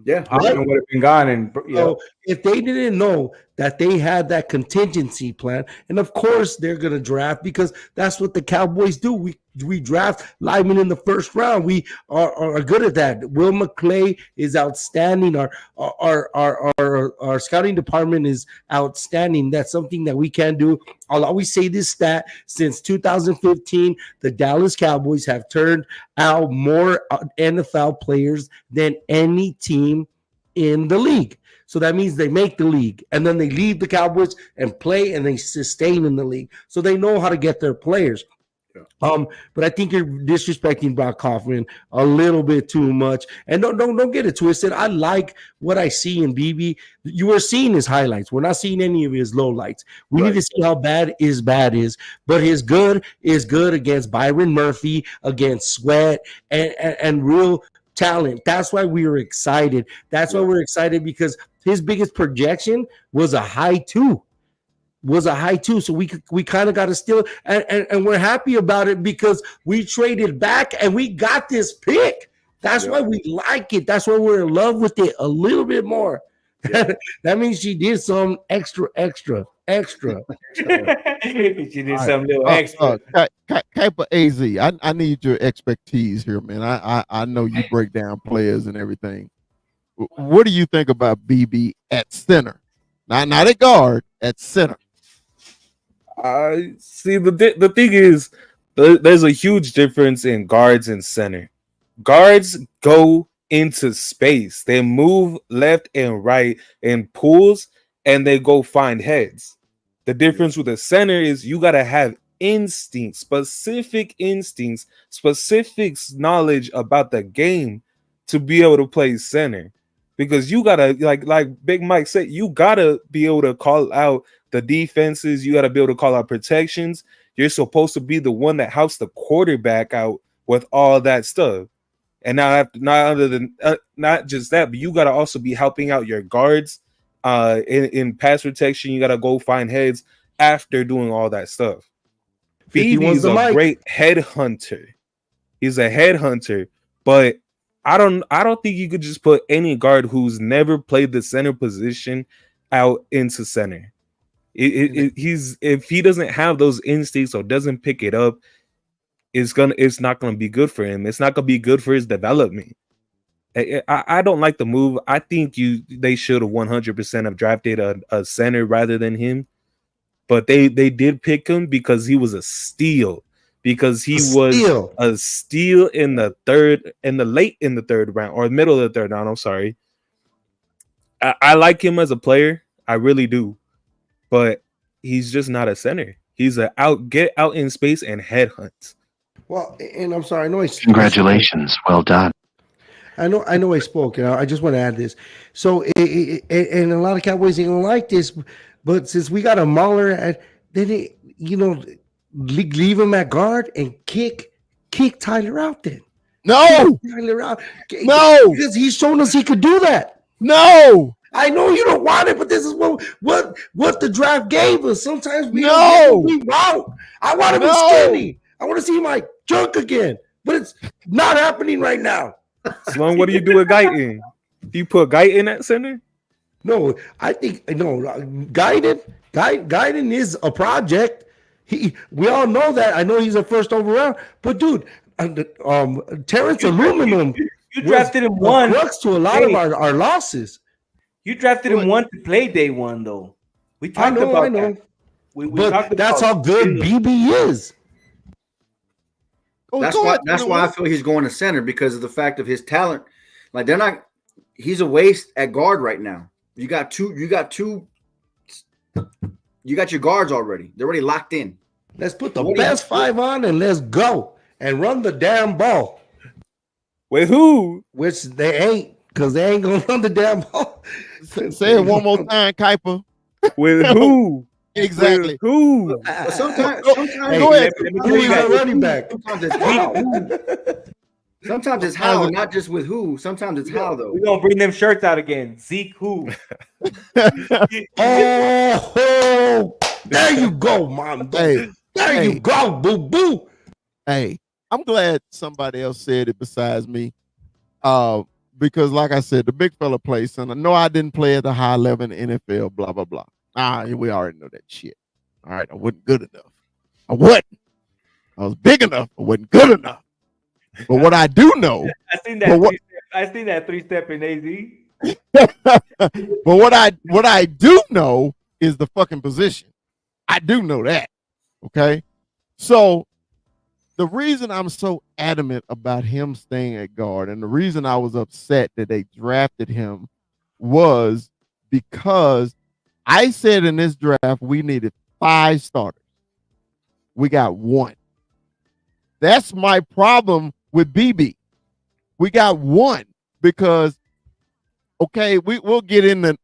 Speaker 4: Yeah, right? Would have been gone. And
Speaker 5: so if they didn't know that they had that contingency plan, and of course they're gonna draft, because that's what the Cowboys do. We draft linemen in the first round. We are good at that. Will McClay is outstanding. Our scouting department is outstanding. That's something that we can do. I'll always say this stat: since 2015, the Dallas Cowboys have turned out more NFL players than any team in the league. So that means they make the league, and then they leave the Cowboys and play, and they sustain in the league. So they know how to get their players. But I think you're disrespecting Brock Hoffman a little bit too much. And don't get it twisted. I like what I see in BB. You are seeing his highlights. We're not seeing any of his lowlights. We need to see how bad is. But his good is good against Byron Murphy, against Sweat, and real talent. That's why we were excited. That's why we're excited, because his biggest projection was a high two. So we kind of got to steal it, and we're happy about it because we traded back and we got this pick. That's why we like it. That's why we're in love with it a little bit more. That means she did some extra.
Speaker 4: She did some little extra.
Speaker 3: Kappa AZ, I need your expertise here, man. I know you break down players and everything. What do you think about BB at center? Not at guard, at center.
Speaker 6: See, the thing is, there's a huge difference in guards and center. Guards go into space. They move left and right in pools, and they go find heads. The difference with a center is you got to have instincts, specific knowledge about the game to be able to play center. Because you got to, like Big Mike said, you got to be able to call out the defenses. You got to be able to call out protections. You're supposed to be the one that helps the quarterback out with all that stuff. And not just that, but you got to also be helping out your guards in pass protection. You got to go find heads after doing all that stuff. BB's a great headhunter. He's a headhunter, but I don't think you could just put any guard who's never played the center position out into center. If he doesn't have those instincts or doesn't pick it up, it's not gonna be good for him. It's not gonna be good for his development. I don't like the move. I think they should have 100% have drafted a center rather than him. But they did pick him because he was a steal. Because he was a steal in the late in the third round or middle of the third round. I'm sorry. I like him as a player. I really do. But he's just not a center. He's get out in space and headhunt.
Speaker 5: Well, and I'm sorry. I know
Speaker 9: Congratulations. Well done.
Speaker 5: I know I spoke. I just want to add this. So, and a lot of Cowboys ain't gonna like this, but since we got a Mauler, then leave him at guard and kick Tyler out. Then Tyler out.
Speaker 3: No,
Speaker 5: because he's shown us he could do that.
Speaker 3: No,
Speaker 5: I know you don't want it, but this is what the draft gave us. Sometimes we don't get what we want. I want to be skinny. I want to see my junk again, but it's not happening right now.
Speaker 6: Sloan, what do you do with Guyton? Do you put Guyton at center?
Speaker 5: No, I think Guyton is a project. We all know that. I know he's a first overall, but dude, Terrence Aluminum.
Speaker 4: You drafted him one.
Speaker 5: Crux to a lot of our losses.
Speaker 4: You drafted him one to play day one, though. We talked about that. We talked about
Speaker 5: that's how good BB is.
Speaker 7: That's why I feel he's going to center because of the fact of his talent. Like he's a waste at guard right now. You got your guards already. They're already locked in.
Speaker 5: Let's put the best five on and let's go and run the damn ball.
Speaker 6: With who?
Speaker 5: Which they ain't, because they ain't gonna run the damn ball.
Speaker 3: Say it one more time, Kuiper.
Speaker 6: With who?
Speaker 3: Exactly.
Speaker 6: With who?
Speaker 7: Sometimes
Speaker 3: go ahead.
Speaker 5: Who's a running back?
Speaker 7: Sometimes it's how. Sometimes it's how, not just with who. Sometimes it's how, though.
Speaker 4: We're gonna bring them shirts out again. Zeke who?
Speaker 5: Oh, there you go, mom. There you go, boo boo.
Speaker 3: Hey, I'm glad somebody else said it besides me. Because like I said, the big fella plays center. No, I didn't play at the high level in the NFL, blah, blah, blah. We already know that shit. All right, I wasn't good enough. I wasn't. I was big enough, I wasn't good enough. But what I do know,
Speaker 4: I seen that three-step in AZ.
Speaker 3: but what I do know is the fucking position. I do know that. Okay. So the reason I'm so adamant about him staying at guard and the reason I was upset that they drafted him was because I said in this draft we needed 5 starters. We got 1. That's my problem with BB. We got 1 because okay, we'll get into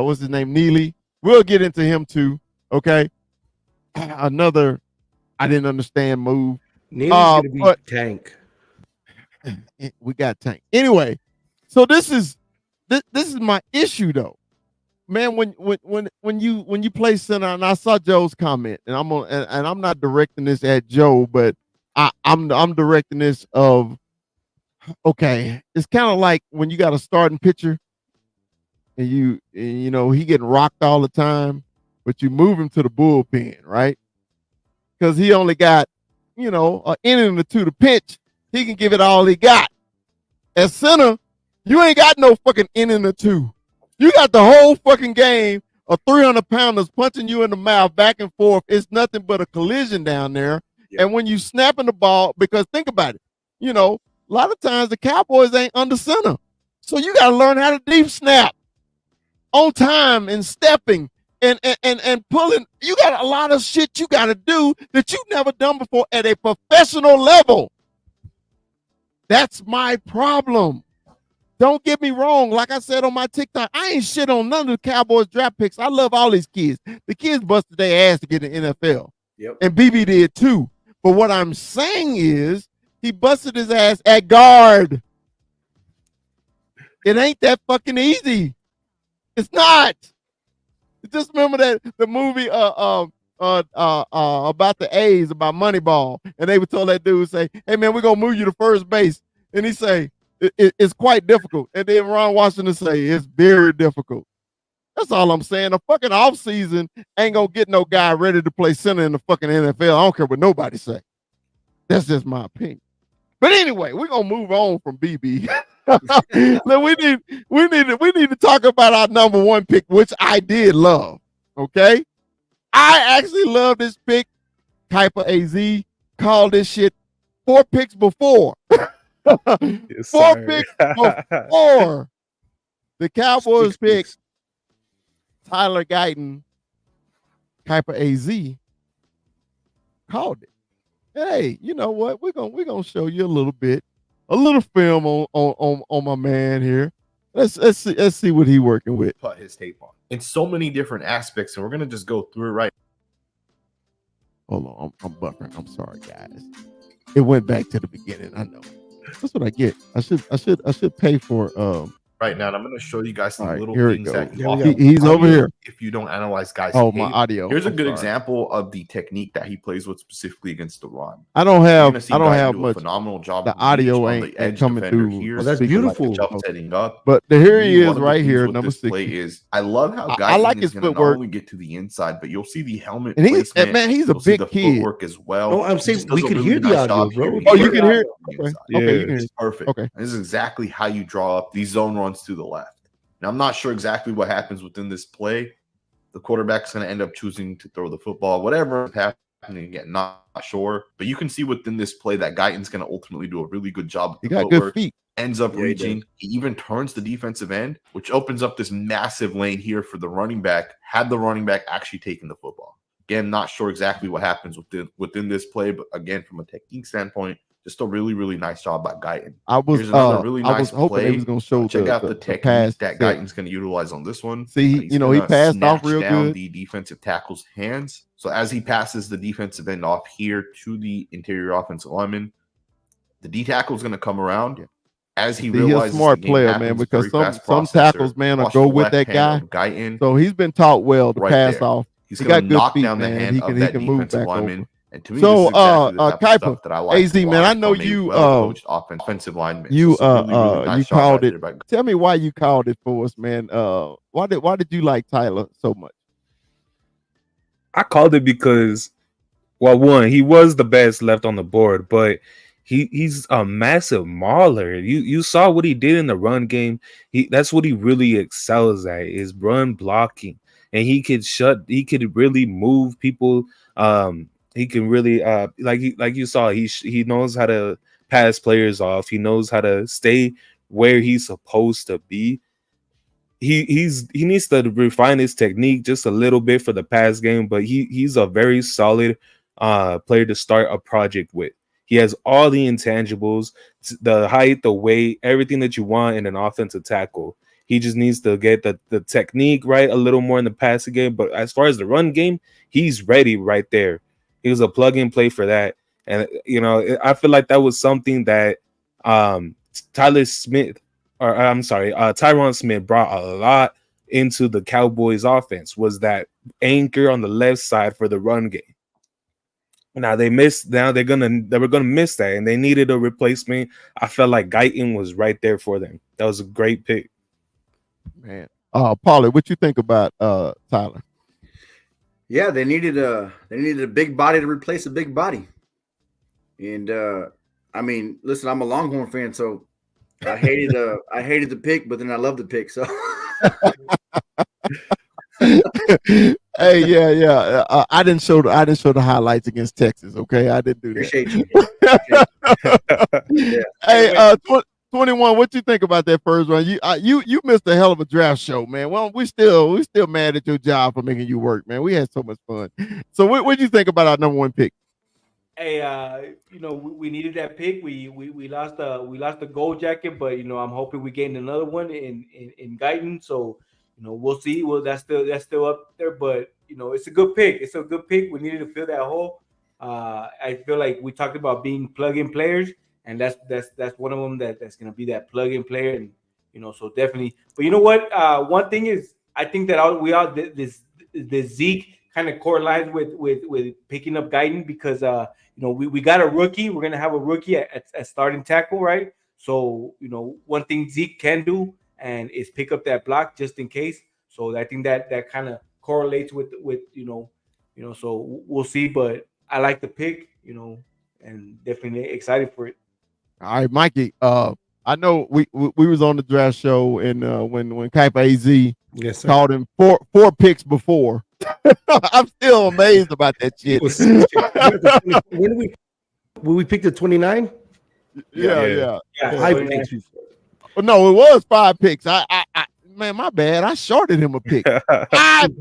Speaker 3: what's his name, Neely. We'll get into him too. Okay. Another I didn't understand move.
Speaker 5: Neely's gonna be Tank.
Speaker 3: We got Tank. Anyway, so this is my issue though. Man, when you play center, and I saw Joe's comment, and I'm not directing this at Joe, but I'm directing this of okay. It's kind of like when you got a starting pitcher, and you know he getting rocked all the time, but you move him to the bullpen, right? Because he only got an inning or two to pitch. He can give it all he got. At center, you ain't got no fucking inning or two. You got the whole fucking game of 300-pounders punching you in the mouth back and forth. It's nothing but a collision down there. Yeah. And when you snapping the ball, because think about it, a lot of times the Cowboys ain't under center. So you got to learn how to deep snap on time and stepping and pulling. You got a lot of shit you got to do that you've never done before at a professional level. That's my problem. Don't get me wrong. Like I said on my TikTok, I ain't shit on none of the Cowboys draft picks. I love all these kids. The kids busted their ass to get in the NFL.
Speaker 7: Yep.
Speaker 3: And BB did too. But what I'm saying is he busted his ass at guard. It ain't that fucking easy. It's not. Just remember that the movie about the A's, about Moneyball, and they would tell that dude, say, hey man, we're gonna move you to first base. And he say, it's quite difficult. And then Ron Washington say it's very difficult. That's all I'm saying. The fucking offseason ain't gonna get no guy ready to play center in the fucking NFL. I don't care what nobody say. That's just my opinion. But anyway, we're gonna move on from BB. Look, we need to talk about our number one pick, which I did love. Okay, I actually love this pick. Kuiper AZ called this shit 4 picks before.
Speaker 6: Yes,
Speaker 3: 4
Speaker 6: sir.
Speaker 3: picks before the Cowboys pick Tyler Guyton. Kuiper AZ called it. Hey, you know what? We're gonna show you a little film on my man here. Let's see what he working with.
Speaker 10: Put his tape on in so many different aspects, and we're gonna just go through it right.
Speaker 3: Hold on, I'm buffering. I'm sorry, guys. It went back to the beginning. I know. That's what I get. I should pay for
Speaker 10: right now, and I'm going to show you guys some little
Speaker 3: here
Speaker 10: things that
Speaker 3: he's over here.
Speaker 10: If you don't analyze guys,
Speaker 3: my audio.
Speaker 10: Here's a good example of the technique that he plays with specifically against the run.
Speaker 3: I don't have
Speaker 10: a
Speaker 3: much.
Speaker 10: phenomenal job.
Speaker 3: The audio ain't coming through.
Speaker 10: Here,
Speaker 5: that's beautiful.
Speaker 10: Setting up.
Speaker 3: But here he is, right here, number 60.
Speaker 10: Is I love how
Speaker 3: I like his
Speaker 10: footwork.
Speaker 3: Not
Speaker 10: only get to the inside, but you'll see the helmet.
Speaker 3: And he's a big kid.
Speaker 10: Footwork as well.
Speaker 5: Oh, I'm saying we can hear the audio, bro.
Speaker 3: Oh, you can hear. Okay,
Speaker 10: you can hear. Perfect. Okay, this is exactly how you draw up these zone runs to the left. Now, I'm not sure exactly what happens within this play. The quarterback's going to end up choosing to throw the football, whatever is happening. Again, not sure. But you can see within this play that Guyton's going to ultimately do a really good job.
Speaker 3: He got good feet.
Speaker 10: Ends up reaching. He even turns the defensive end, which opens up this massive lane here for the running back, had the running back actually taken the football. Again, not sure exactly what happens within this play, but again, from a technique standpoint, just a really, really nice job by Guyton.
Speaker 3: I was hoping he was going to show
Speaker 10: check out the technique that Guyton's going to utilize on this one.
Speaker 3: See, he passed off real good.
Speaker 10: The defensive tackle's hands. So as he passes the defensive end off here to the interior offensive lineman, the D tackle is going to come around. Yeah. As he realizes,
Speaker 3: he's a smart player, man, because some tackles, man, will go with that guy.
Speaker 10: Guyton,
Speaker 3: so he's been taught well to pass off.
Speaker 10: He's going to knock down the hand of that defensive lineman. And to me, so,
Speaker 3: Kuiper, AZ, man, I know you
Speaker 10: offensive lineman.
Speaker 3: You you called it. Tell me why you called it for us, man. Why did you like Tyler so much?
Speaker 6: I called it because, well, one, he was the best left on the board, but he's a massive mauler. You saw what he did in the run game. That's what he really excels at, is run blocking, and he could really move people. He can really like you saw, he knows how to pass players off. He knows how to stay where he's supposed to be. He needs to refine his technique just a little bit for the pass game, but he's a very solid player to start a project with. He has all the intangibles, the height, the weight, everything that you want in an offensive tackle. He just needs to get the technique right a little more in the passing game. But as far as the run game, he's ready right there. He was a plug and play for that. And, I feel like that was something that Tyron Smith brought a lot into the Cowboys offense, was that anchor on the left side for the run game. Now they were gonna miss that, and they needed a replacement. I felt like Guyton was right there for them. That was a great pick.
Speaker 3: Man. Paulie, what you think about Tyler?
Speaker 7: Yeah, they needed a big body to replace a big body. And I mean, listen, I'm a Longhorn fan, so I hated the pick, but then I loved the pick. So
Speaker 3: hey, yeah. I didn't show the highlights against Texas. Okay, I didn't do that.
Speaker 7: Appreciate you.
Speaker 3: Yeah. Hey, 21. What you think about that first run? You missed a hell of a draft show, man. Well, we still mad at your job for making you work, man. We had so much fun. So what do you think about our number one pick?
Speaker 4: Hey, we needed that pick. We lost the gold jacket, but I'm hoping we gain another one in Guyton. So we'll see. Well, that's still up there, but it's a good pick. It's a good pick. We needed to fill that hole. I feel like we talked about being plug-in players, and that's one of them that's gonna be that plug-in player, and so definitely. But you know what? One thing is, I think that this Zeke kind of correlates with picking up Guyton, because we got a rookie. We're gonna have a rookie at starting tackle, right? So one thing Zeke can do and is pick up that block just in case. So I think that kind of correlates with so we'll see. But I like the pick, and definitely excited for it.
Speaker 3: All right, Mikey. I know we was on the draft show, and when Kaipa AZ
Speaker 5: Yes, sir.
Speaker 3: called him four picks before. I'm still amazed about that shit.
Speaker 5: It was 6 picks. When we picked the 29?
Speaker 3: Yeah.
Speaker 5: Five picks before.
Speaker 3: No, it was 5 picks. I man, my bad. I shorted him a pick. Five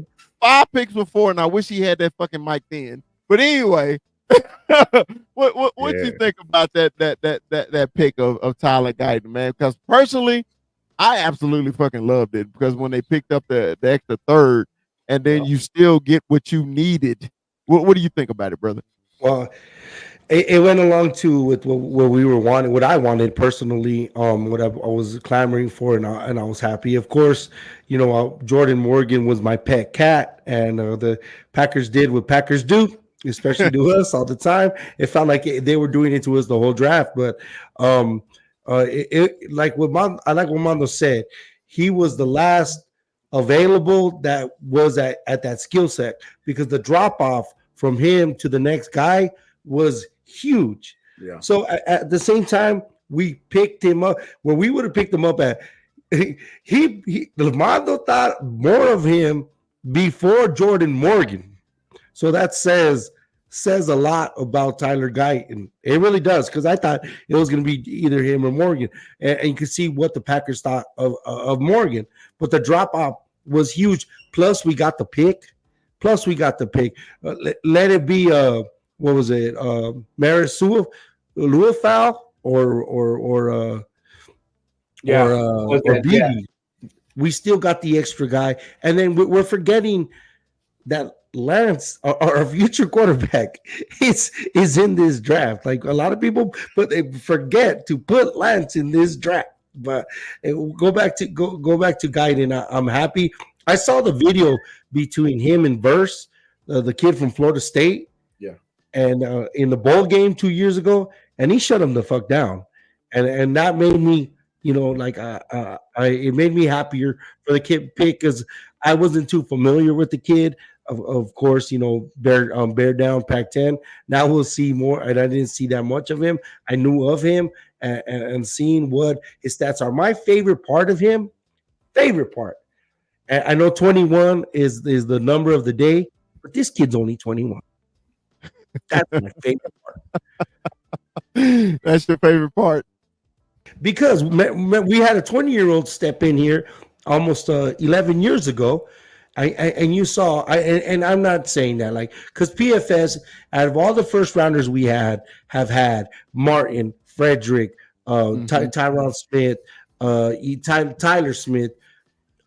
Speaker 3: picks before, and I wish he had that fucking mic then. But anyway, what you think about that pick of Tyler Guyton, man? Because personally, I absolutely fucking loved it, because when they picked up the extra third, and then you still get what you needed. What do you think about it, brother?
Speaker 5: Well, it went along too with what we were wanting, what I wanted personally, what I was clamoring for, and I was happy. Of course, Jordan Morgan was my pet cat, and the Packers did what Packers do, especially to us all the time. It felt like they were doing it to us the whole draft, but like what Mondo said, he was the last available that was at that skill set, because the drop off from him to the next guy was huge.
Speaker 7: Yeah.
Speaker 5: So at the same time, we picked him up where we would have picked him up at. Mondo thought more of him before Jordan Morgan. So that says a lot about Tyler Guyton. It really does, because I thought it was going to be either him or Morgan, and you can see what the Packers thought of Morgan. But the drop off was huge. Plus, we got the pick. Let it be what was it? Maris Luafau or BB. We still got the extra guy, and then we're forgetting that Lance, our future quarterback, is in this draft. Like a lot of people, but they forget to put Lance in this draft. But go back to Guyton. I'm happy. I saw the video between him and Verse, the kid from Florida State.
Speaker 7: Yeah.
Speaker 5: And in the bowl game 2 years ago, and he shut him the fuck down, and that made me, it made me happier for the kid pick, because I wasn't too familiar with the kid. Of course, bear down Pac-10. Now we'll see more, and I didn't see that much of him. I knew of him, and seeing what his stats are. My favorite part of him, and I know 21 is the number of the day, but this kid's only 21. That's my favorite part.
Speaker 3: That's your favorite part?
Speaker 5: Because we had a 20-year-old step in here almost 11 years ago. And you saw, and I'm not saying that, like, because PFS, out of all the first rounders we have had Martin, Frederick, Tyron Smith, Tyler Smith,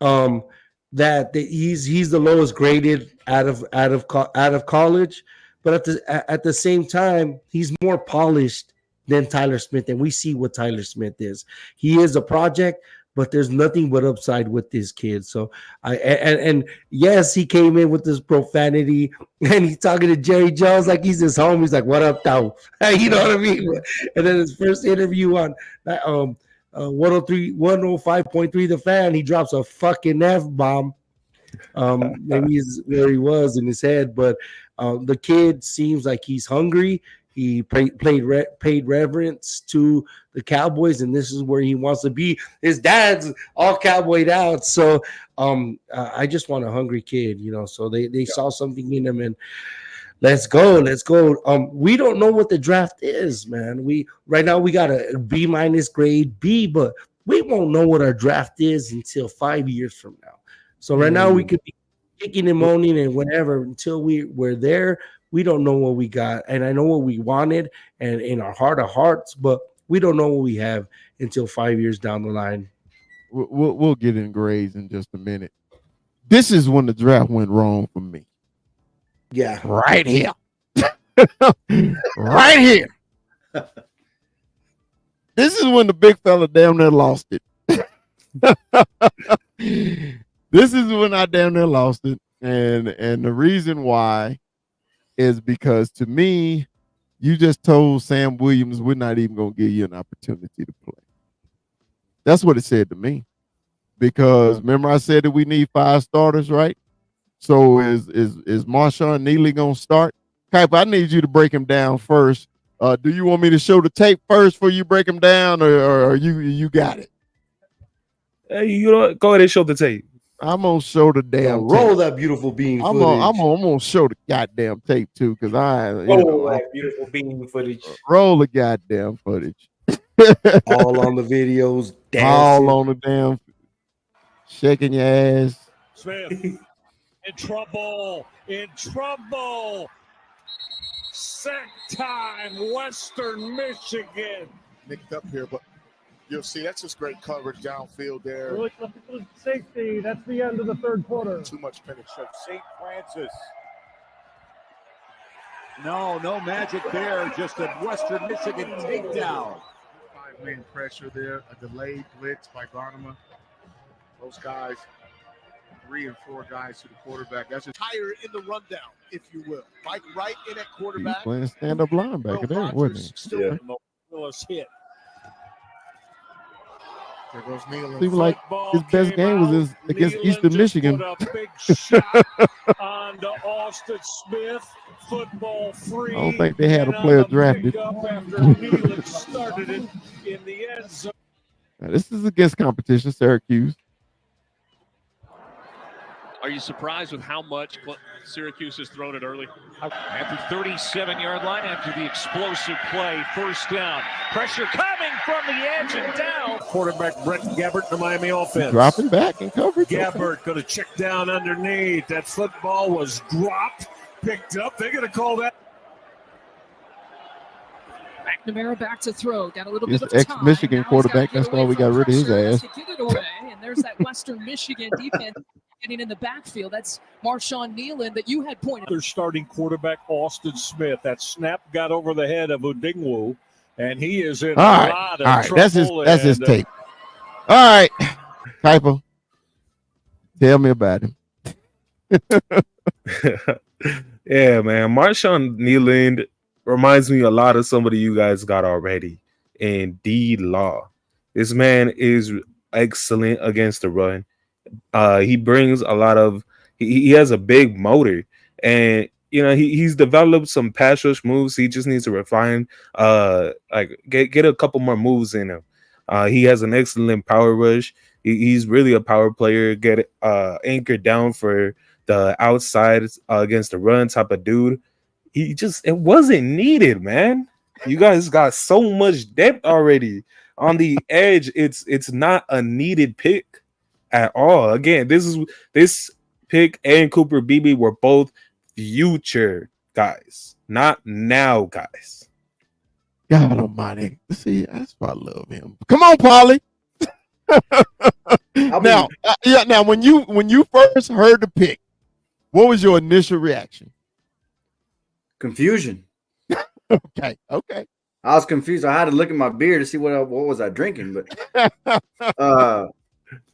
Speaker 5: that he's the lowest graded out of college, but at the same time, he's more polished than Tyler Smith, and we see what Tyler Smith is. He is a project, but there's nothing but upside with this kid. So and yes, he came in with this profanity, and he's talking to Jerry Jones like he's his home. He's like, "What up, though?" You know what I mean? And then his first interview on 105.3 The Fan, he drops a fucking F-bomb. Maybe is where he was in his head, but the kid seems like he's hungry. He paid reverence to the Cowboys, and this is where he wants to be. His dad's all cowboyed out, so I just want a hungry kid, So they saw something in him, and let's go. We don't know what the draft is, man. Right now we got a B- grade B, but we won't know what our draft is until 5 years from now. So right now we could be kicking and moaning and whatever until we're there. We don't know what we got, and I know what we wanted, and in our heart of hearts, but we don't know what we have until 5 years down the line.
Speaker 3: We'll get in grades in just a minute. This is when the draft went wrong for me.
Speaker 5: Yeah,
Speaker 3: right here, right here. This is when the big fella damn near lost it. This is when I damn near lost it, and the reason why is because, to me, you just told Sam Williams we're not even going to give you an opportunity to play. That's what it said to me. Because remember I said that we need 5 starters, right? So is Marshawn Neely going to start? Type, I need you to break him down first, Do you want me to show the tape first before you break them down, or you got it?
Speaker 6: Hey, you know what? Go ahead and show the tape.
Speaker 3: I'm gonna show the damn
Speaker 5: roll
Speaker 3: tape.
Speaker 5: that beautiful bean
Speaker 3: I'm
Speaker 5: footage.
Speaker 3: gonna show the goddamn tape too, because
Speaker 4: that beautiful bean footage.
Speaker 3: Roll the goddamn footage.
Speaker 5: All on the videos, dancing.
Speaker 3: All on the damn, shaking your ass.
Speaker 8: Smith in trouble. Sack time, Western Michigan. Nicked up here, but you'll see that's just great coverage downfield there.
Speaker 11: Really safety. That's the end of the third quarter.
Speaker 8: Too much penetration. St. Francis. No magic there. Just a Western Michigan takedown. 5-man pressure there. A delayed blitz by Garnema. Those guys, 3 and 4 guys to the quarterback. That's just higher in the rundown, if you will. Mike right in at quarterback.
Speaker 3: He's playing stand-up linebacker there, wasn't he?
Speaker 8: Still Willis hit. There goes Nealon.
Speaker 3: Seems like his best game was against Eastern Michigan.
Speaker 8: Put a big shot onto Austin Smith. Football free.
Speaker 3: I don't think they had a player drafted.
Speaker 8: After Nealon started it in the end zone.
Speaker 3: Now, this is against competition, Syracuse.
Speaker 12: Are you surprised with how much Syracuse has thrown it early? At the 37-yard line, after the explosive play, first down. Pressure coming from the edge and down.
Speaker 8: Quarterback Brett Gabbert, the Miami offense.
Speaker 3: Dropping back in coverage.
Speaker 8: Gabbert going to check down underneath. That football was dropped, picked up. They're going to call that.
Speaker 13: McNamara back to throw. Got a little
Speaker 3: He's
Speaker 13: bit of
Speaker 3: the
Speaker 13: time.
Speaker 3: ex-Michigan quarterback. That's why we got rid of his ass.
Speaker 13: To get it away. And there's that Western Michigan defense getting in the backfield. That's Marshawn Nealon that you had pointed.
Speaker 8: Their starting quarterback, Austin Smith. That snap got over the head of Udingwu, and he is in a lot of trouble.
Speaker 3: That's his tape. All right, Kuiper, tell me about him.
Speaker 6: Yeah, man. Marshawn Nealon reminds me a lot of somebody you guys got already in D-Law. This man is excellent against the run. He brings a lot of he has a big motor, and he's developed some pass rush moves. He just needs to refine, get a couple more moves in him. He has an excellent power rush. He's really a power player. Get anchored down for the outside against the run type of dude. It wasn't needed, man. You guys got so much depth already on the edge. It's not a needed pick at all. Again, this pick and Cooper Beebe were both future guys, not now guys.
Speaker 3: God Almighty. See, that's why I love him. Come on, Paulie. Now, when you first heard the pick, what was your initial reaction?
Speaker 7: Confusion.
Speaker 3: Okay.
Speaker 7: I was confused. I had to look at my beer to see what was I drinking, but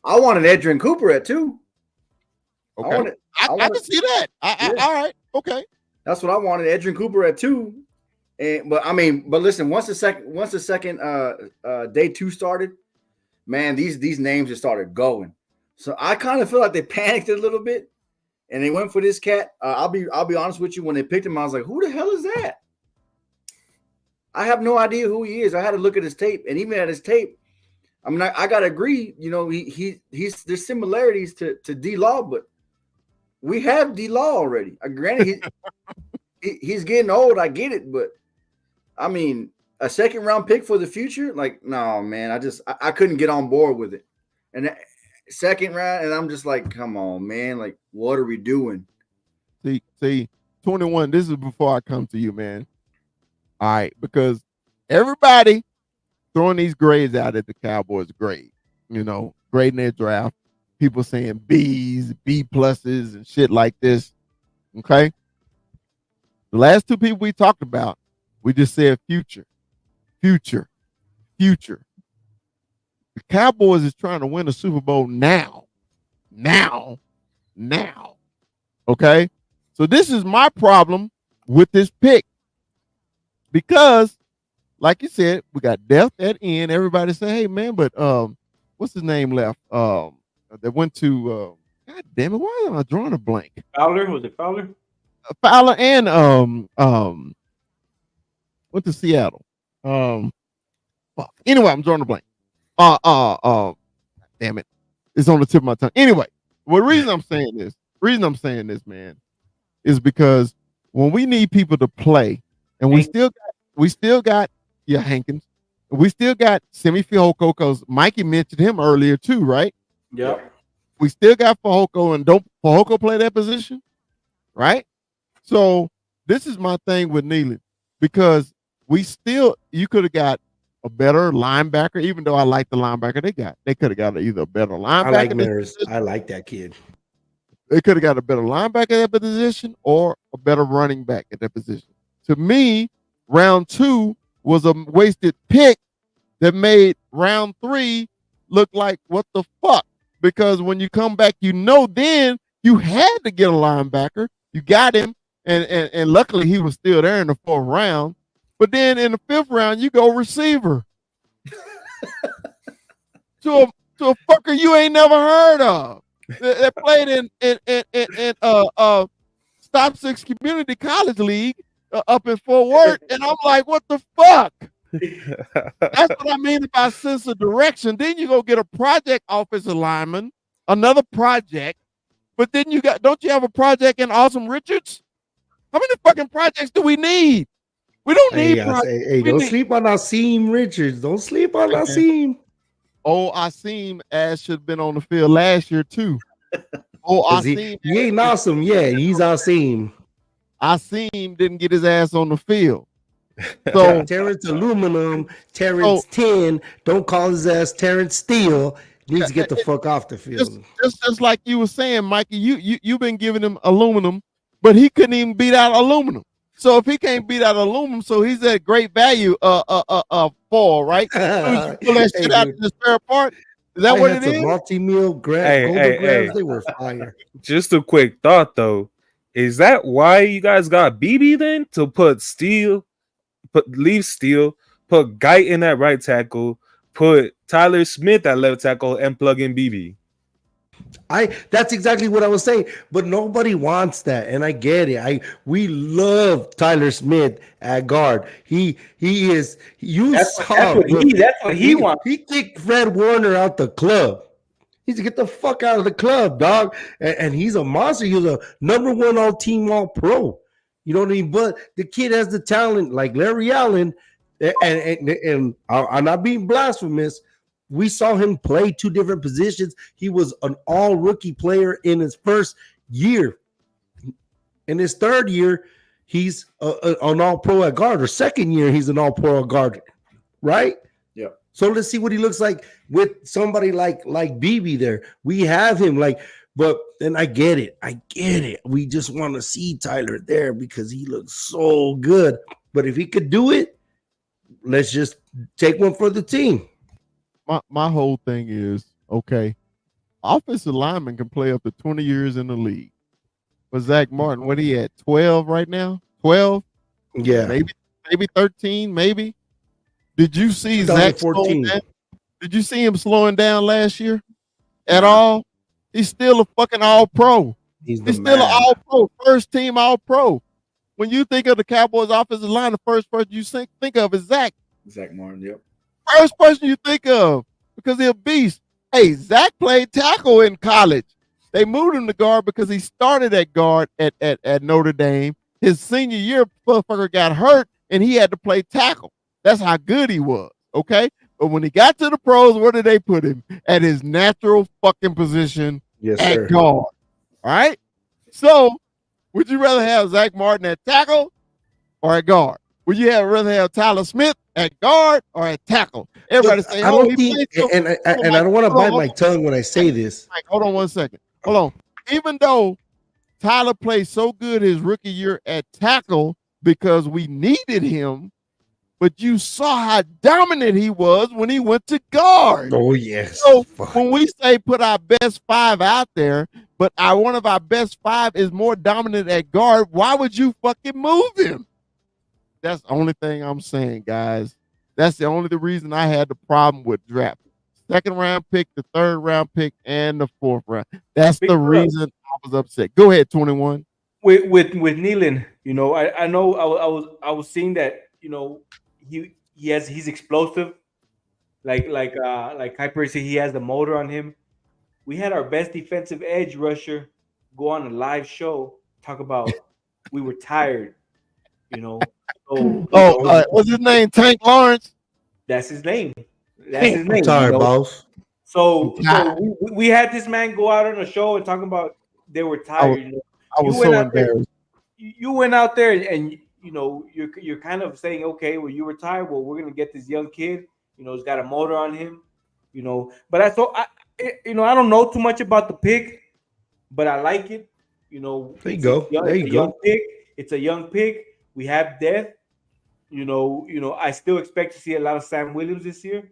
Speaker 7: I wanted Edgerrin Cooper at 2.
Speaker 3: Okay. I can see that. All right. Okay.
Speaker 7: That's what I wanted. Edgerrin Cooper at 2. But listen, once the second day 2 started, man, these names just started going. So I kind of feel like they panicked a little bit, and they went for this cat. I'll be honest with you. When they picked him, I was like, "Who the hell is that?" I have no idea who he is. I had to look at his tape, and even at his tape, I gotta agree. He's there's similarities to D-Law, but we have D-Law already. Granted, he's getting old. I get it, but I mean, a second round pick for the future, like, no, man. I couldn't get on board with it. And second round, and I'm just like, come on, man. Like, what are we doing?
Speaker 3: See, 21. This is before I come to you, man. All right, because everybody throwing these grades out at the Cowboys grade, grading their draft. People saying B's, B pluses, and shit like this. Okay. The last 2 people we talked about, we just said future. The Cowboys is trying to win a Super Bowl now. Okay. So this is my problem with this pick. Because, like you said, we got depth at end. Everybody say, hey, man, but what's his name left? That went to God damn it, why am I drawing a blank?
Speaker 4: Fowler? Was it Fowler?
Speaker 3: Fowler and Went to Seattle. Fuck. Anyway, I'm drawing a blank. Damn it. It's on the tip of my tongue. Anyway, the reason I'm saying this, man, is because when we need people to play, and we still got Hankins, we still got Semi Fehoko, because Mikey mentioned him earlier too, right?
Speaker 4: Yep.
Speaker 3: We still got Fehoko, and don't Fehoko play that position, right? So this is my thing with Nealon, because you could have got a better linebacker, even though I like the linebacker they got. They could have got either a better linebacker.
Speaker 5: I like Maris. I like that kid.
Speaker 3: They could have got a better linebacker at that position or a better running back at that position. To me, round 2 was a wasted pick that made round 3 look like what the fuck. Because when you come back, then you had to get a linebacker. You got him, and luckily he was still there in the 4th round. But then in the 5th round, you go receiver to a fucker you ain't never heard of. That played in Stop 6 Community College League up in Fort Worth, and I'm like, what the fuck? That's what I mean about sense of direction. Then you go get a project offensive lineman, another project, but then don't you have a project in Awesome Richards? How many fucking projects do we need? We don't need projects.
Speaker 5: Don't sleep on Asim Richards. Don't sleep on Asim.
Speaker 3: Oh, Asim ass should have been on the field last year too. Oh, Asim,
Speaker 5: he ain't awesome. Yeah, he's Asim.
Speaker 3: Asim didn't get his ass on the field. So
Speaker 5: Terrence Aluminum, Terrence 10, don't call his ass Terrence Steele. Needs to get the fuck off the field.
Speaker 3: Just like you were saying, Mikey, you've been giving him aluminum, but he couldn't even beat out aluminum. So if he can't beat out aluminum, so he's at great value for, right? So you pull that shit out of the spare part. Is that what it is?
Speaker 5: Multi-meal Golden Grams, they were fire.
Speaker 6: Just a quick thought though. Is that why you guys got BB then? To leave Steele, put Guyton at right tackle, put Tyler Smith at left tackle, and plug in BB.
Speaker 5: That's exactly what I was saying, but nobody wants that, and I get it. We love Tyler Smith at guard. That's what he wants. He kicked Fred Warner out the club. He needs to get the fuck out of the club, dog. And he's a monster. He was a number 1 all-team, all-pro. You know what I mean? But the kid has the talent, like Larry Allen, and I'm not being blasphemous. We saw him play 2 different positions. He was an all-rookie player in his first year. In his 3rd year, he's an all-pro at guard. Or 2nd year, he's an all-pro at guard. Right?
Speaker 7: Yeah.
Speaker 5: So let's see what he looks like with somebody like BB there. We have him but then I get it. We just want to see Tyler there because he looks so good. But if he could do it, let's just take one for the team.
Speaker 3: My whole thing is, okay, offensive linemen can play up to 20 years in the league. But Zach Martin, what he at, 12 right now? 12?
Speaker 5: Yeah.
Speaker 3: Maybe 13, maybe. Did you see Zach slowing down? Did you see him slowing down last year at all? He's still a fucking all-pro. He's still an all-pro, first team all-pro. When you think of the Cowboys offensive line, the first person you think of is Zach.
Speaker 7: Zach Martin, yep.
Speaker 3: First person you think of, because he's a beast. Hey, Zach played tackle in college. They moved him to guard because he started at guard at Notre Dame. His senior year, motherfucker got hurt, and he had to play tackle. That's how good he was, okay? But when he got to the pros, where did they put him? At his natural fucking position at guard. All right? So, would you rather have Zach Martin at tackle or at guard? Would you rather have Tyler Smith at guard or at tackle? Everybody say,
Speaker 5: I don't think, and I don't want to bite my tongue when I say this.
Speaker 3: Mike, hold on one second. Hold on. Even though Tyler played so good his rookie year at tackle because we needed him, but you saw how dominant he was when he went to guard.
Speaker 5: Oh, yes.
Speaker 3: So when we say put our best 5 out there, but one of our best 5 is more dominant at guard, why would you fucking move him? That's the only thing I'm saying, guys. That's the only reason I had the problem with draft. 2nd round pick, the 3rd round pick, and the 4th round. That's the reason I was upset. Go ahead, 21.
Speaker 4: With Nealon, I know I was seeing that he's explosive. Like Kuiper said, he has the motor on him. We had our best defensive edge rusher go on a live show talk about we were tired. So
Speaker 3: what's his name? Tank Lawrence.
Speaker 4: that's his name. That's his
Speaker 5: I'm
Speaker 4: name.
Speaker 5: tired, boss.
Speaker 4: So we had this man go out on a show and talking about they were tired.
Speaker 3: I was so embarrassed.
Speaker 4: You went out there and you're kind of saying, okay, well, you were tired. Well, we're gonna get this young kid. He's got a motor on him. But I don't know too much about the pick, but I like it.
Speaker 5: There you go. There you go.
Speaker 4: Pick. It's a young pick. We have depth. I still expect to see a lot of Sam Williams this year.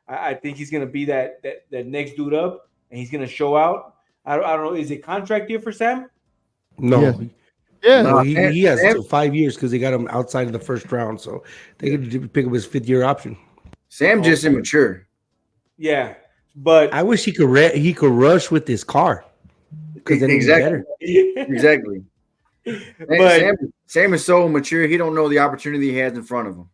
Speaker 4: I think he's gonna be that next dude up, and he's gonna show out. I don't know. Is it contract year for Sam?
Speaker 5: No.
Speaker 3: Yes.
Speaker 5: No, he has 5 years because they got him outside of the first round, so they could pick up his 5th-year option.
Speaker 7: Sam just immature.
Speaker 4: Yeah, but
Speaker 5: I wish he could rush with his car because then
Speaker 7: exactly.
Speaker 5: he's better.
Speaker 7: Exactly. But Sam is so mature; he don't know the opportunity he has in front of him.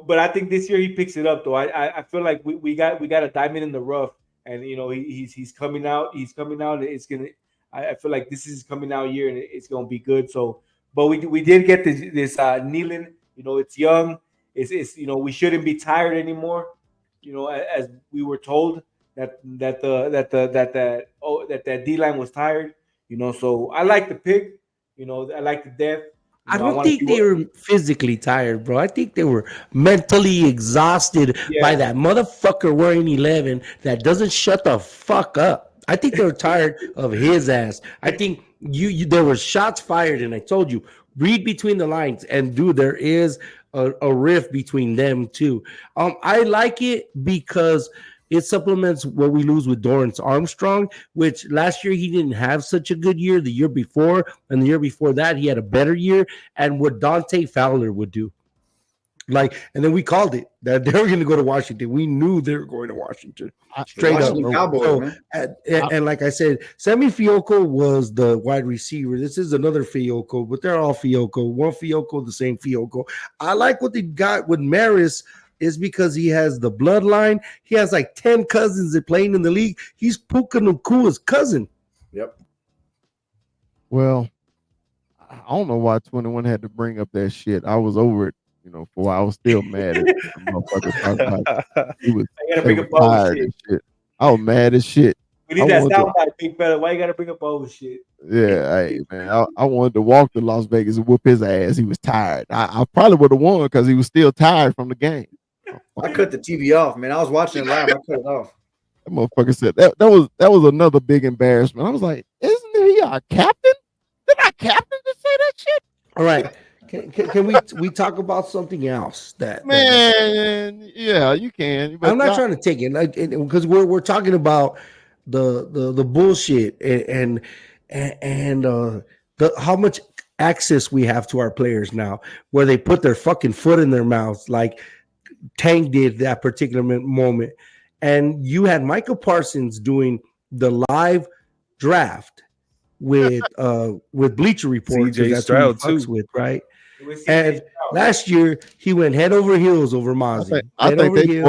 Speaker 4: But I think this year he picks it up though. I feel like we got a diamond in the rough, and he's coming out. He's coming out. And it's gonna. I feel like this is his coming out year, and it's gonna be good. So, but we did get this Nealon. It's young. It's we shouldn't be tired anymore. As we were told that D line was tired. So I like the pick. I like the depth.
Speaker 5: I don't think they were physically tired, bro. I think they were mentally exhausted by that motherfucker wearing 11 that doesn't shut the fuck up. I think they were tired of his ass. I think there were shots fired, and I told you, read between the lines. And dude, there is a rift between them too. I like it because it supplements what we lose with Dorrance Armstrong, which last year he didn't have such a good year. The year before and the year before that, he had a better year. And what Dante Fowler would do. And then we called it that they were going to go to Washington. We knew they were going to Washington. Straight up.
Speaker 7: Cowboys,
Speaker 5: and like I said, Sammy Fioco was the wide receiver. This is another Fioco, but they're all Fioco. One Fioco, the same Fioco. I like what they got with Maris is because he has the bloodline. He has like 10 cousins that playing in the league. He's Puka Nakua's cousin.
Speaker 7: Yep.
Speaker 3: Well, I don't know why 21 had to bring up that shit. I was over it. For a while, I was still mad at the motherfucker. He was tired and shit. I was mad as shit.
Speaker 4: We need that soundbite, big fella. Why you gotta bring up old shit?
Speaker 3: Yeah, hey man, I wanted to walk to Las Vegas and whoop his ass. He was tired. I probably would have won because he was still tired from the game.
Speaker 7: I cut the TV off, man. I was watching it live. I cut it off.
Speaker 3: That motherfucker said that was another big embarrassment. I was like, isn't he our captain? Did our captain just say that shit?
Speaker 5: All right. Can we talk about something else that
Speaker 3: yeah, you can.
Speaker 5: I'm not trying to take it because we're talking about the bullshit and how much access we have to our players now, where they put their fucking foot in their mouths like Tank did that particular moment, and you had Michael Parsons doing the live draft with Bleacher Report.
Speaker 6: CJ Stroud
Speaker 5: too, with right. And last year he went head over heels over Mozzie.
Speaker 3: I think they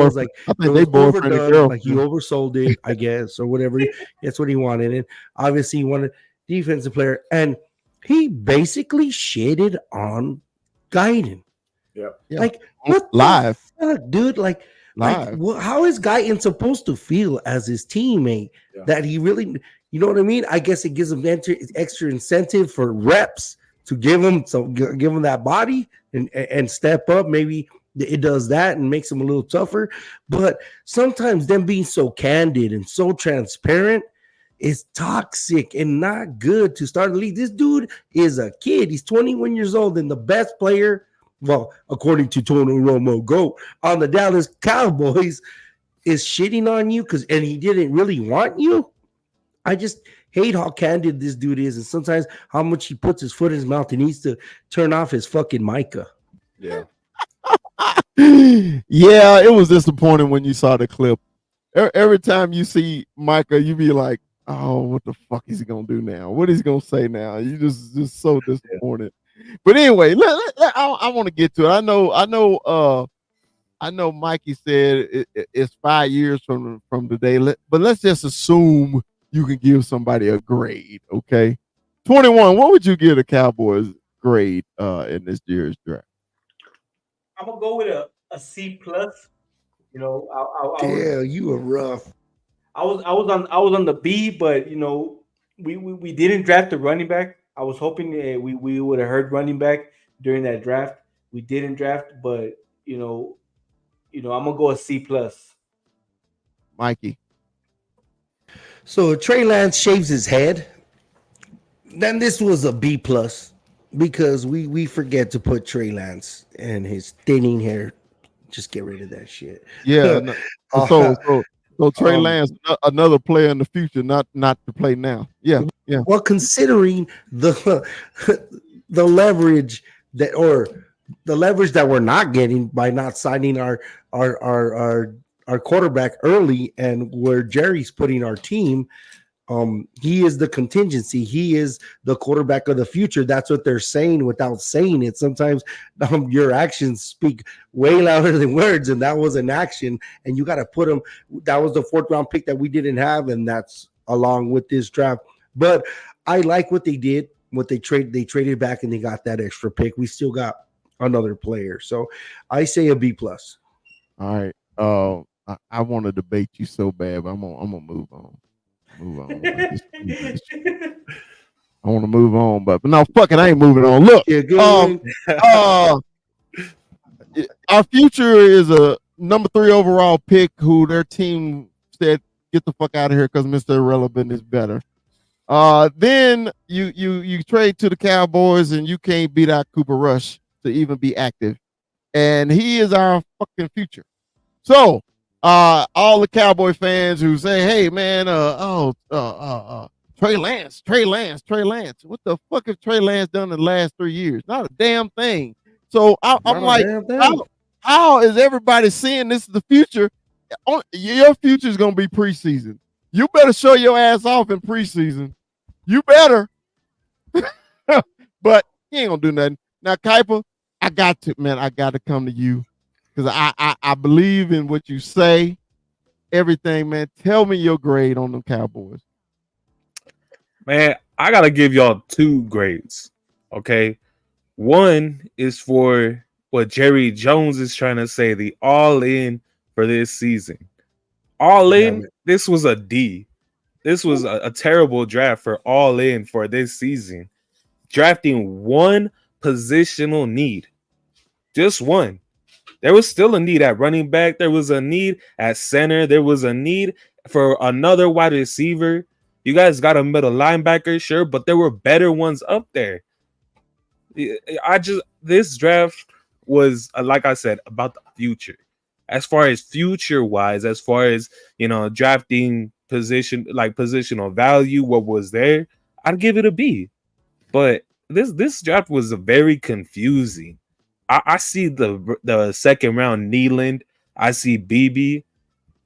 Speaker 3: boyfriend and girlfriend.
Speaker 5: Like he oversold it, I guess, or whatever. That's what he wanted. And obviously he wanted defensive player, and he basically shitted on Guyton.
Speaker 7: Yeah.
Speaker 5: Like what
Speaker 3: live,
Speaker 5: fuck, dude? Like how is Guyton supposed to feel as his teammate that he really, you know what I mean? I guess it gives him extra incentive for reps to give him that body and step up. Maybe it does that and makes him a little tougher. But sometimes them being so candid and so transparent is toxic and not good to start the league. This dude is a kid. He's 21 years old and the best player, well, according to Tony Romo, GOAT, on the Dallas Cowboys is shitting on you and he didn't really want you. I just hate how candid this dude is, and sometimes how much he puts his foot in his mouth and needs to turn off his fucking Micah.
Speaker 7: Yeah.
Speaker 3: Yeah, it was disappointing when you saw the clip. Every time you see Micah, you be like, oh, what the fuck is he gonna do now? What is he gonna say now? You just so disappointed. But anyway, I want to get to it. I know Mikey said it's 5 years from today. But let's just assume you can give somebody a grade, okay? 21, what would you give the Cowboys grade in this year's draft?
Speaker 4: I'm gonna go with a C plus. You know,
Speaker 5: Damn, you were rough.
Speaker 4: I was on the B, but you know, we didn't draft a running back. I was hoping we would have heard running back during that draft. We didn't draft, but I'm gonna go a C plus.
Speaker 3: Mikey.
Speaker 5: So if Trey Lance shaves his head, then this was a B plus because we forget to put Trey Lance and his thinning hair. Just get rid of that shit.
Speaker 3: Yeah. No, so Trey Lance, another player in the future, not to play now. Yeah.
Speaker 5: Well, considering the leverage that we're not getting by not signing our quarterback early, and where Jerry's putting our team, he is the contingency. He is the quarterback of the future. That's what they're saying without saying it. Sometimes your actions speak way louder than words, and that was an action. And you got to put him. That was the 4th round pick that we didn't have, and that's along with this draft. But I like what they did. What they traded back, and they got that extra pick. We still got another player, so I say a B plus.
Speaker 3: All right. I want to debate you so bad, but I'm gonna move on. I want to move on, but no, fucking, I ain't moving on. Look, our future is a number 3 overall pick who their team said get the fuck out of here because Mr. Irrelevant is better. Then you trade to the Cowboys and you can't beat out Cooper Rush to even be active, and he is our fucking future. So all the Cowboy fans who say, "Hey, man, Trey Lance. What the fuck has Trey Lance done in the last 3 years? Not a damn thing." So I'm like, how is everybody seeing this is the future? Your future is gonna be preseason. You better show your ass off in preseason. You better. But he ain't gonna do nothing. Now, Kuiper, I got to come to you. Because I believe in what you say, everything, man. Tell me your grade on the Cowboys.
Speaker 6: Man, I got to give y'all 2 grades, okay? One is for what Jerry Jones is trying to say, the all-in for this season. All-in, this was a D. This was a terrible draft for all-in for this season. Drafting one positional need. Just one. There was still a need at running back. There was a need at center. There was a need for another wide receiver. You guys got a middle linebacker, sure, but there were better ones up there. This draft was, like I said, about the future. As far as future-wise, as far as, drafting position, like positional value, what was there, I'd give it a B. But this draft was very confusing. I see the second round Nealand. I see BB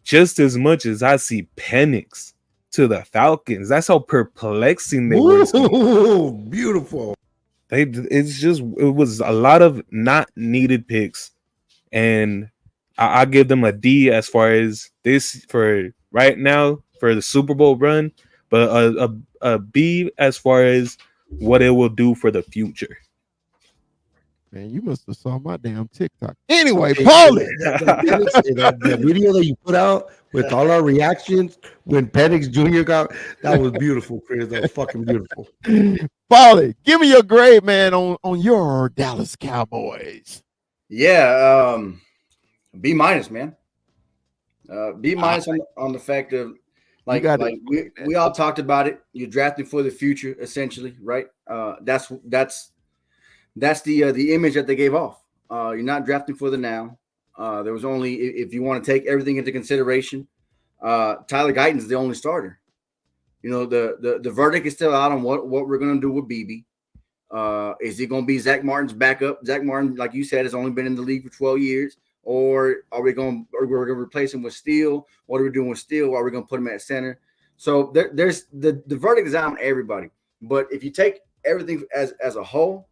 Speaker 6: just as much as I see Penix to the Falcons. That's how perplexing they were.
Speaker 5: Beautiful.
Speaker 6: It was a lot of not needed picks, and I give them a D as far as this for right now for the Super Bowl run, but a B as far as what it will do for the future.
Speaker 3: Man, you must have saw my damn TikTok. Anyway, Paulie.
Speaker 5: That video that you put out with all our reactions when Penix Jr. that was beautiful, Chris. That was fucking beautiful.
Speaker 3: Paulie, give me your grade, man, on your Dallas Cowboys.
Speaker 7: Yeah, B minus, man. B minus on the fact of we all talked about it. You're drafting for the future, essentially, right? That's the image that they gave off. You're not drafting for the now. There was only, if you want to take everything into consideration, Tyler Guyton's the only starter. The verdict is still out on what we're going to do with BB. Is he going to be Zach Martin's backup? Zach Martin, like you said, has only been in the league for 12 years. Or are we going to replace him with Steele? What are we doing with Steele? Are we going to put him at center? So there's the verdict is out on everybody. But if you take everything as a whole,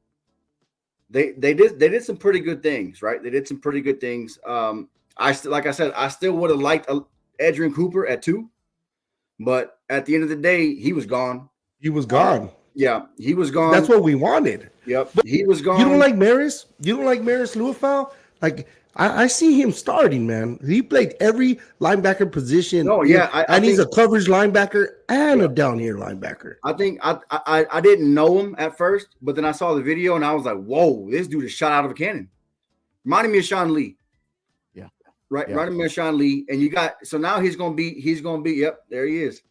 Speaker 7: they did some pretty good things, right? They did some pretty good things. I still would have liked Adrian Cooper at 2, but at the end of the day, he was gone.
Speaker 5: He was gone.
Speaker 7: Yeah, he was gone.
Speaker 5: That's what we wanted.
Speaker 7: Yep,
Speaker 5: but
Speaker 7: he was gone.
Speaker 5: You don't like Maris? You don't like Maris Luafau? Like I see him starting, man. He played every linebacker position.
Speaker 7: No, yeah,
Speaker 5: and he's a coverage linebacker and a down here linebacker.
Speaker 7: I think I didn't know him at first, but then I saw the video and I was like, "Whoa, this dude is shot out of a cannon." Reminding me of Sean Lee.
Speaker 3: Yeah,
Speaker 7: right. Reminding me of Sean Lee, and now he's gonna be. Yep, there he is.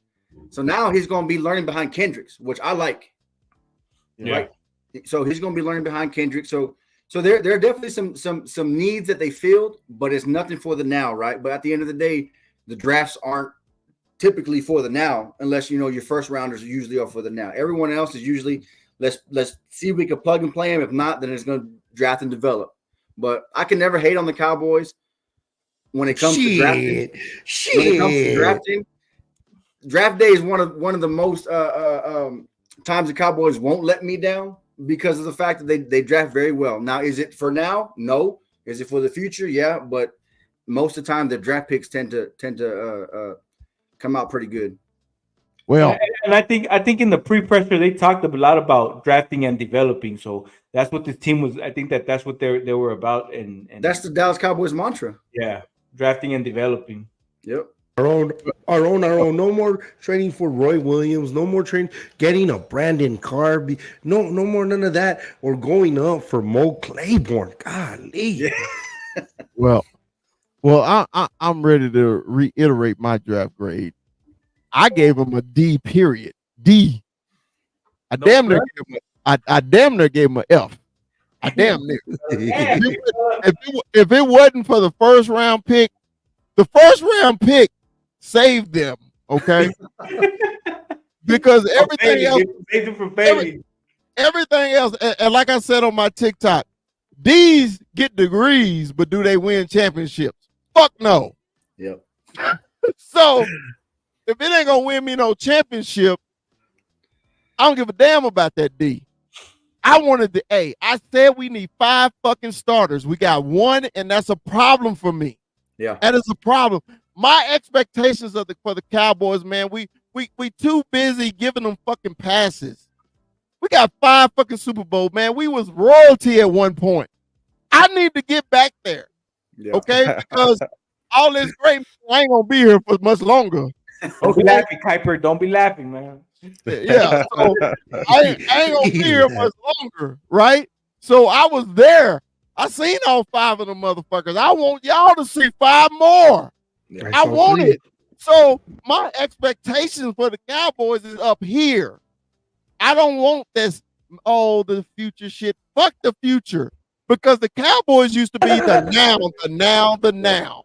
Speaker 7: So now he's gonna be learning behind Kendricks, which I like.
Speaker 4: Yeah.
Speaker 7: Right. So he's gonna be learning behind Kendricks. So there are definitely some needs that they filled, but it's nothing for the now, right? But at the end of the day, the drafts aren't typically for the now, unless your first rounders are usually are for the now. Everyone else is usually let's see if we can plug and play them. If not, then it's going to draft and develop. But I can never hate on the Cowboys when it comes to drafting. When it comes to drafting, draft day is one of the most times the Cowboys won't let me down, because of the fact that they draft very well. Now, is it for now? No. Is it for the future? Yeah, but most of the time the draft picks tend to come out pretty good.
Speaker 3: Well,
Speaker 4: and I think in the pre-pressure they talked a lot about drafting and developing. So that's what this team was. I think that's what they were about. And
Speaker 7: that's the Dallas Cowboys mantra.
Speaker 4: Yeah, drafting and developing.
Speaker 7: Yep.
Speaker 5: Our own. No more training for Roy Williams. No more getting a Brandon Carr. No more none of that. Or going up for Mo Claiborne. Golly.
Speaker 7: Yeah.
Speaker 3: Well, I'm ready to reiterate my draft grade. I gave him a D. Period. D. I damn near gave him an F. I damn near. If it wasn't for the first round pick, saved them, okay? Because everything else, and like I said on my TikTok, D's get degrees, but do they win championships? Fuck no.
Speaker 7: Yep.
Speaker 3: So if it ain't gonna win me no championship, I don't give a damn about that D. I wanted the A. I said we need 5 fucking starters. We got 1, and that's a problem for me.
Speaker 7: Yeah,
Speaker 3: that is a problem. My expectations for the Cowboys, man, we too busy giving them fucking passes. We got 5 fucking Super Bowl, man. We was royalty at one point. I need to get back there, okay? Because all this great, I ain't gonna be here for much longer.
Speaker 4: Don't be laughing, Kuiper. Don't be laughing, man.
Speaker 3: Yeah, so I ain't gonna be here much longer, right? So I was there. I seen all 5 of them motherfuckers. I want y'all to see 5 more.
Speaker 5: Yeah,
Speaker 3: I want it. So my expectations for the Cowboys is up here. I don't want this, the future shit. Fuck the future. Because the Cowboys used to be the now.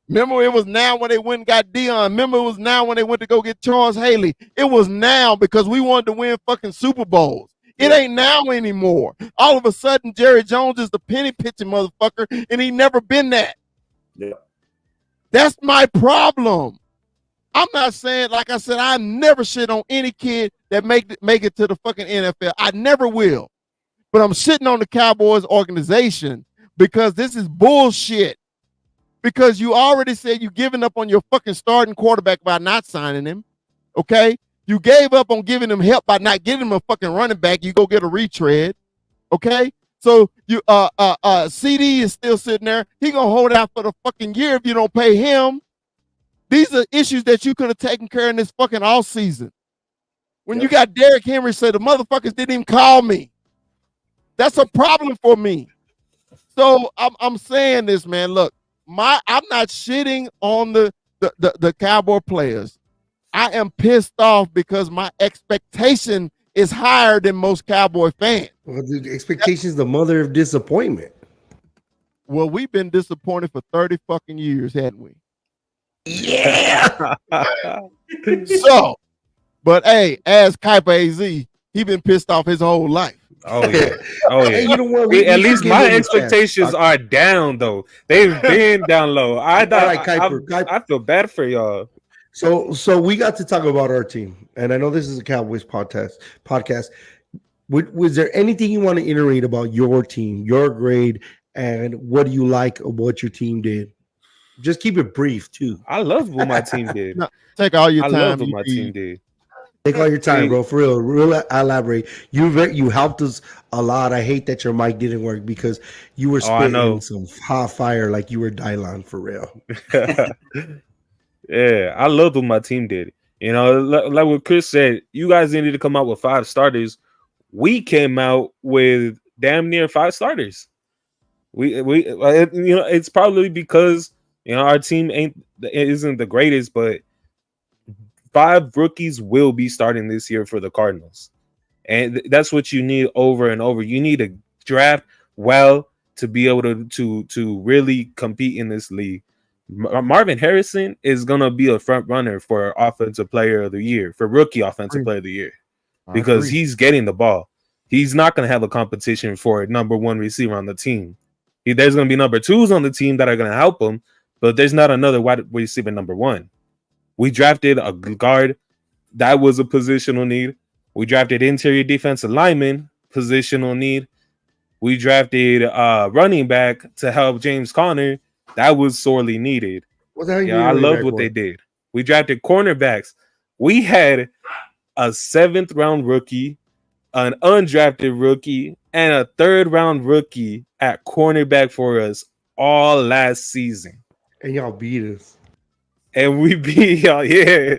Speaker 3: Remember it was now when they went and got Dion. Remember it was now when they went to go get Charles Haley. It was now because we wanted to win fucking Super Bowls. It ain't now anymore. All of a sudden, Jerry Jones is the penny pitching motherfucker, and he never been that.
Speaker 7: Yeah.
Speaker 3: That's my problem. I'm not saying, like I said, I never shit on any kid that make it to the fucking NFL. I never will. But I'm shitting on the Cowboys organization because this is bullshit. Because you already said you giving up on your fucking starting quarterback by not signing him. Okay? You gave up on giving him help by not getting him a fucking running back. You go get a retread. Okay? So you CD is still sitting there. He gonna hold out for the fucking year if you don't pay him. These are issues that you could have taken care of in this fucking off season. When you got Derrick Henry say the motherfuckers didn't even call me. That's a problem for me. So I'm saying this, man. Look, I'm not shitting on the Cowboy players. I am pissed off because my expectation is higher than most Cowboy fans.
Speaker 5: Well, the expectation is the mother of disappointment.
Speaker 3: Well, we've been disappointed for 30 fucking years, hadn't we?
Speaker 5: Yeah.
Speaker 3: So, but hey, as Kuiper AZ, he been pissed off his whole life.
Speaker 6: Oh yeah, oh yeah.
Speaker 5: Hey, you know what?
Speaker 6: At least my expectations are down though. They've been down low. I feel bad for y'all.
Speaker 5: So we got to talk about our team, and I know this is a Cowboys podcast. Was there anything you want to iterate about your team, your grade, and what do you like of what your team did? Just keep it brief too.
Speaker 6: I love what my team did.
Speaker 3: No, take all your
Speaker 6: I
Speaker 3: time
Speaker 6: love what
Speaker 3: you
Speaker 6: my
Speaker 3: need.
Speaker 6: team did.
Speaker 5: Take all your time, bro. For real, elaborate. You helped us a lot. I hate that your mic didn't work because you were
Speaker 6: Oh, I know.
Speaker 5: spitting some hot fire like you were Dylan for real.
Speaker 6: Yeah, I love what my team did. You know, like what Chris said, you guys needed to come out with 5 starters. We came out with damn near 5 starters. It's probably because our team isn't the greatest, but 5 rookies will be starting this year for the Cardinals, and that's what you need over and over. You need to draft well to be able to really compete in this league. Marvin Harrison is gonna be a front runner for offensive player of the year, for rookie offensive player of the year, because he's getting the ball. He's not gonna have a competition for a number 1 receiver on the team. There's gonna be number 2s on the team that are gonna help him, but there's not another wide receiver number 1. We drafted a guard, that was a positional need. We drafted interior defensive lineman, positional need. We drafted running back to help James Conner. That was sorely needed. I loved what they did. We drafted cornerbacks. We had a 7th round rookie, an undrafted rookie, and a 3rd round rookie at cornerback for us all last season.
Speaker 5: And y'all beat us.
Speaker 6: And we beat y'all. Yeah.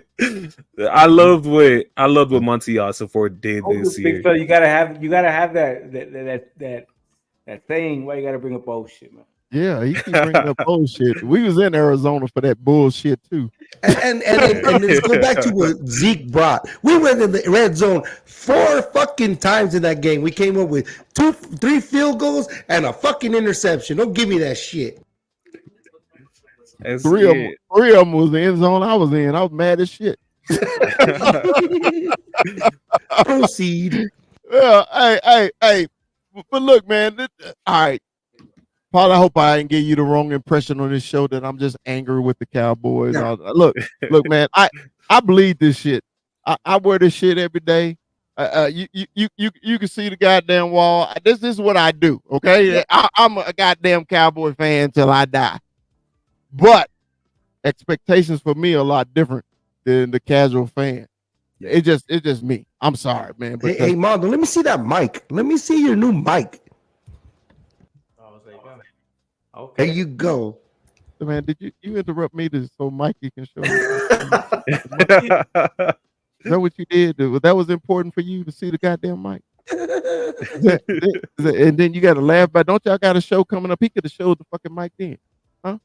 Speaker 6: I loved what Monty Ossenford did this year.
Speaker 4: So you gotta have that thing. Why you gotta bring up bullshit, man?
Speaker 3: Yeah, he keep bringing up bullshit. We was in Arizona for that bullshit too.
Speaker 5: And let's go back to what Zeke brought. We went in the red zone 4 fucking times in that game. We came up with 3 field goals and a fucking interception. Don't give me that shit.
Speaker 3: Three of them was the end zone I was in. I was mad as shit.
Speaker 5: Proceed.
Speaker 3: Yeah, hey. But look, man. All right. Paul, I hope I didn't give you the wrong impression on this show that I'm just angry with the Cowboys. No. Look, man. I bleed this shit. I wear this shit every day. You can see the goddamn wall. This is what I do. Okay, yeah. I'm a goddamn Cowboy fan till I die. But expectations for me are a lot different than the casual fan. It's just me. I'm sorry, man. But
Speaker 5: hey, Mondo, let me see that mic. Let me see your new mic.
Speaker 4: Okay.
Speaker 5: There you go.
Speaker 3: Man, did you interrupt me so Mikey can show you? Is that what you did? That was important for you to see the goddamn mic. And then you got to laugh. But don't y'all got a show coming up? He could have showed the fucking mic then, huh?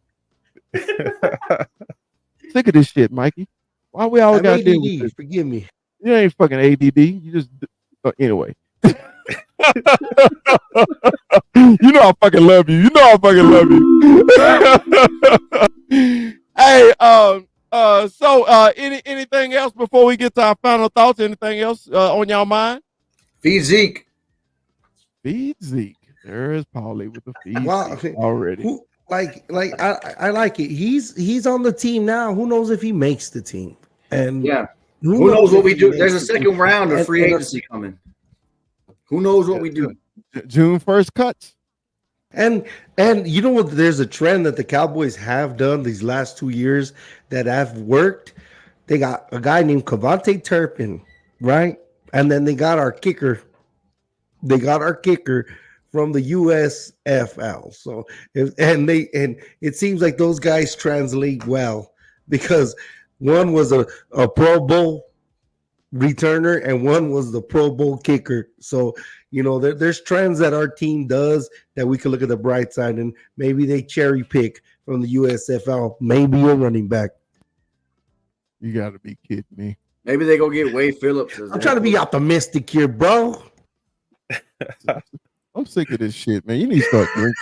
Speaker 3: Sick of this shit, Mikey. Why we always got to deal with this?
Speaker 5: Forgive me.
Speaker 3: You ain't fucking ADD. You just anyway. You know I fucking love you. Hey, so anything else before we get to our final thoughts? Anything else on y'all mind?
Speaker 7: Feed Zeke.
Speaker 3: There is Paulie with the feed Zeke already.
Speaker 5: I like it. He's on the team now. Who knows if he makes the team? And
Speaker 7: yeah, who knows what we do? There's a second round of free agency coming. Who knows what we do?
Speaker 3: June 1st cuts.
Speaker 5: And you know what? There's a trend that the Cowboys have done these last 2 years that have worked. They got a guy named Cavante Turpin, right? And then they got our kicker. They got our kicker from the USFL. So and it seems like those guys translate well because one was a Pro Bowl returner and one was the Pro Bowl kicker. So there's trends that our team does that we can look at the bright side, and maybe they cherry pick from the USFL. Maybe a running back.
Speaker 3: You got to be kidding me.
Speaker 7: Maybe they go get Wade Phillips.
Speaker 5: I'm trying to be optimistic here, bro.
Speaker 3: I'm sick of this shit, man. You need to start drinking.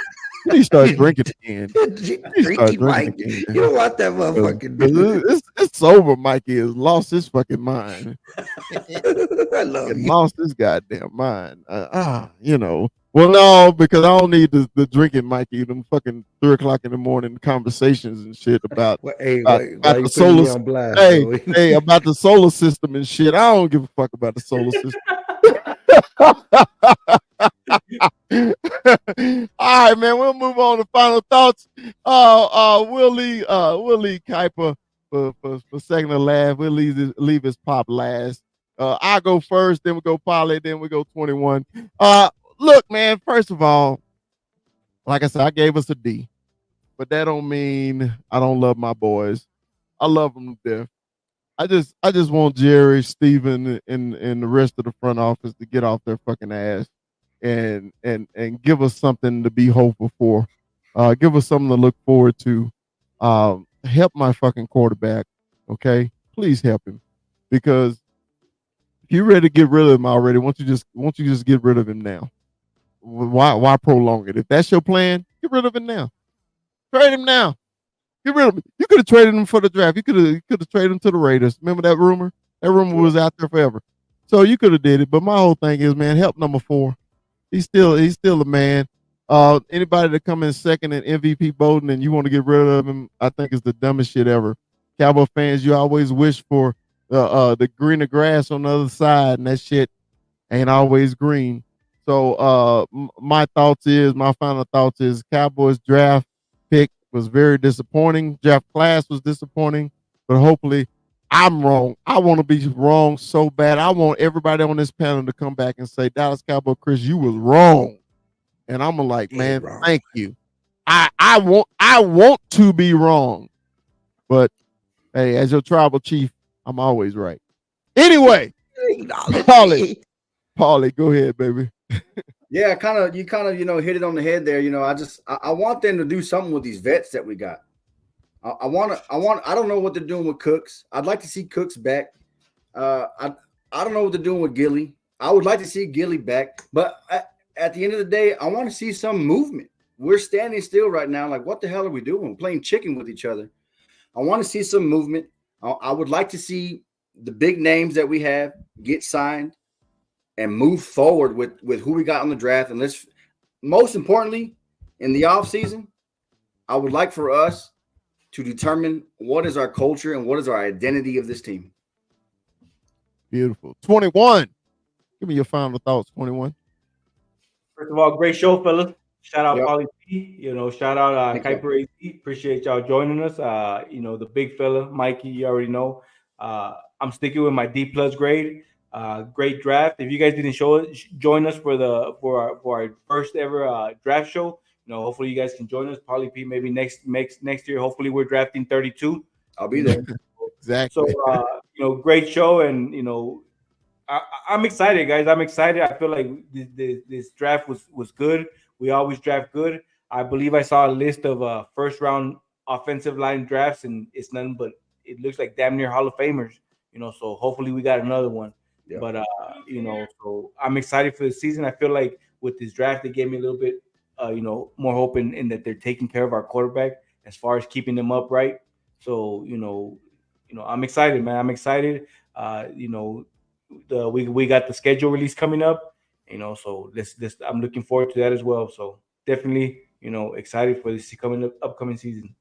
Speaker 3: You need to start drinking again.
Speaker 5: You don't want that motherfucking dude.
Speaker 3: It's over. Mikey has lost his fucking mind.
Speaker 5: I love you.
Speaker 3: Lost his goddamn mind. Well, no, because I don't need the drinking, Mikey. Them fucking 3:00 in the morning conversations and shit about about the solar. Blast, about the solar system and shit. I don't give a fuck about the solar system. right, man. We'll move on to final thoughts. We'll leave Kuiper for second to last. We'll leave his pop last. I go first, then we go Polly, then we go 21. Look, man. First of all, like I said, I gave us a D, but that don't mean I don't love my boys. I love them to death. I just want Jerry, Steven, and the rest of the front office to get off their fucking ass and give us something to be hopeful for. Give us something to look forward to. Help my fucking quarterback, okay? Please help him, because if you're ready to get rid of him already, won't you just get rid of him now? Why prolong it? If that's your plan, get rid of him now. Trade him now. Get rid of him. You could have traded him for the draft. You could have traded him to the Raiders. Remember that rumor? That rumor was out there forever. So you could have did it. But my whole thing is, man, help number 4. He's still a man. Anybody that come in second in MVP voting and you want to get rid of him, I think is the dumbest shit ever. Cowboy fans, you always wish for the greener grass on the other side, and that shit ain't always green. So my final thoughts is Cowboys draft pick was very disappointing. Draft class was disappointing, but hopefully I'm wrong. I want to be wrong so bad. I want everybody on this panel to come back and say, Dallas Cowboy Chris, you was wrong. And I'm like, man, thank you. I want to be wrong. But hey, as your tribal chief, I'm always right. Anyway, Paulie, go ahead, baby.
Speaker 7: Yeah, you hit it on the head there. I want them to do something with these vets that we got. I don't know what they're doing with Cooks. I'd like to see Cooks back. I don't know what they're doing with Gilly. I would like to see Gilly back, but at the end of the day, I want to see some movement. We're standing still right now. Like, what the hell are we doing? We're playing chicken with each other. I want to see some movement. I would like to see the big names that we have get signed and move forward with who we got on the draft. And most importantly, in the offseason, I would like for us to determine what is our culture and what is our identity of this team.
Speaker 3: Beautiful. 21. Give me your final thoughts, 21.
Speaker 4: First of all, great show, fellas. Shout out Paulie P. Shout out Kuiper AZ. Appreciate y'all joining us. The big fella, Mikey, you already know. I'm sticking with my D+ grade. Great draft. If you guys didn't join us for our first ever draft show, hopefully you guys can join us. Paulie P, maybe next year. Hopefully we're drafting 32.
Speaker 7: I'll be there.
Speaker 3: Exactly.
Speaker 4: So great show, and I'm excited, guys. I'm excited. I feel like this draft was good. We always draft good. I believe I saw a list of first round offensive line drafts, and it's nothing but it looks like damn near Hall of Famers. So hopefully we got another one. Yeah. But so I'm excited for the season. I feel like with this draft, it gave me a little bit, more hope in that they're taking care of our quarterback as far as keeping them upright. So I'm excited, man. I'm excited. We got the schedule release coming up. So I'm looking forward to that as well. So definitely, excited for this upcoming season.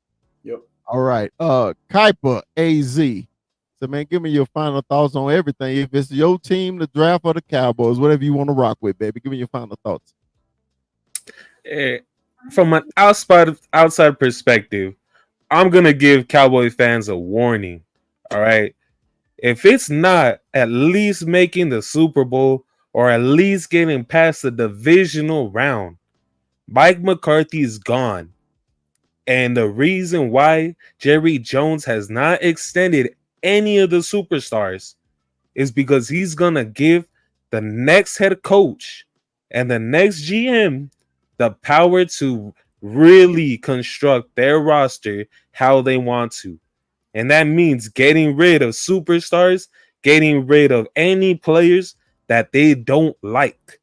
Speaker 7: Yep.
Speaker 3: All right. Kuiper AZ. So, man, give me your final thoughts on everything. If it's your team, the draft, or the Cowboys, whatever you want to rock with, baby. Give me your final thoughts.
Speaker 6: From an outside perspective, I'm going to give Cowboy fans a warning. All right. If it's not at least making the Super Bowl or at least getting past the divisional round, Mike McCarthy is gone. And the reason why Jerry Jones has not extended any of the superstars is because he's going to give the next head coach and the next GM the power to really construct their roster how they want to. And that means getting rid of superstars, getting rid of any players that they don't like.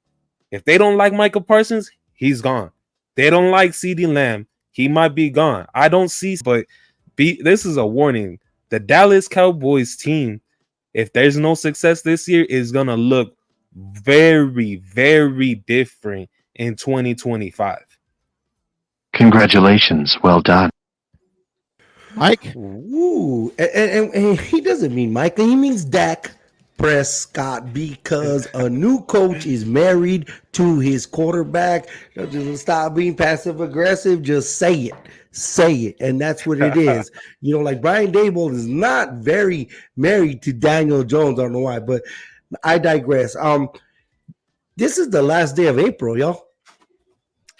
Speaker 6: If they don't like Michael Parsons, he's gone. They don't like CeeDee Lamb, he might be gone. I don't see, but this is a warning. The Dallas Cowboys team, if there's no success this year, is going to look very, very different in 2025.
Speaker 9: Congratulations. Well done.
Speaker 5: Mike? Ooh. And he doesn't mean Mike. He means Dak. Prescott because a new coach is married to his quarterback. Just stop being passive aggressive. Just say it. Say it. And that's what it is. You know, like Brian Daboll is not very married to Daniel Jones. I don't know why, but I digress. This is the last day of April, y'all.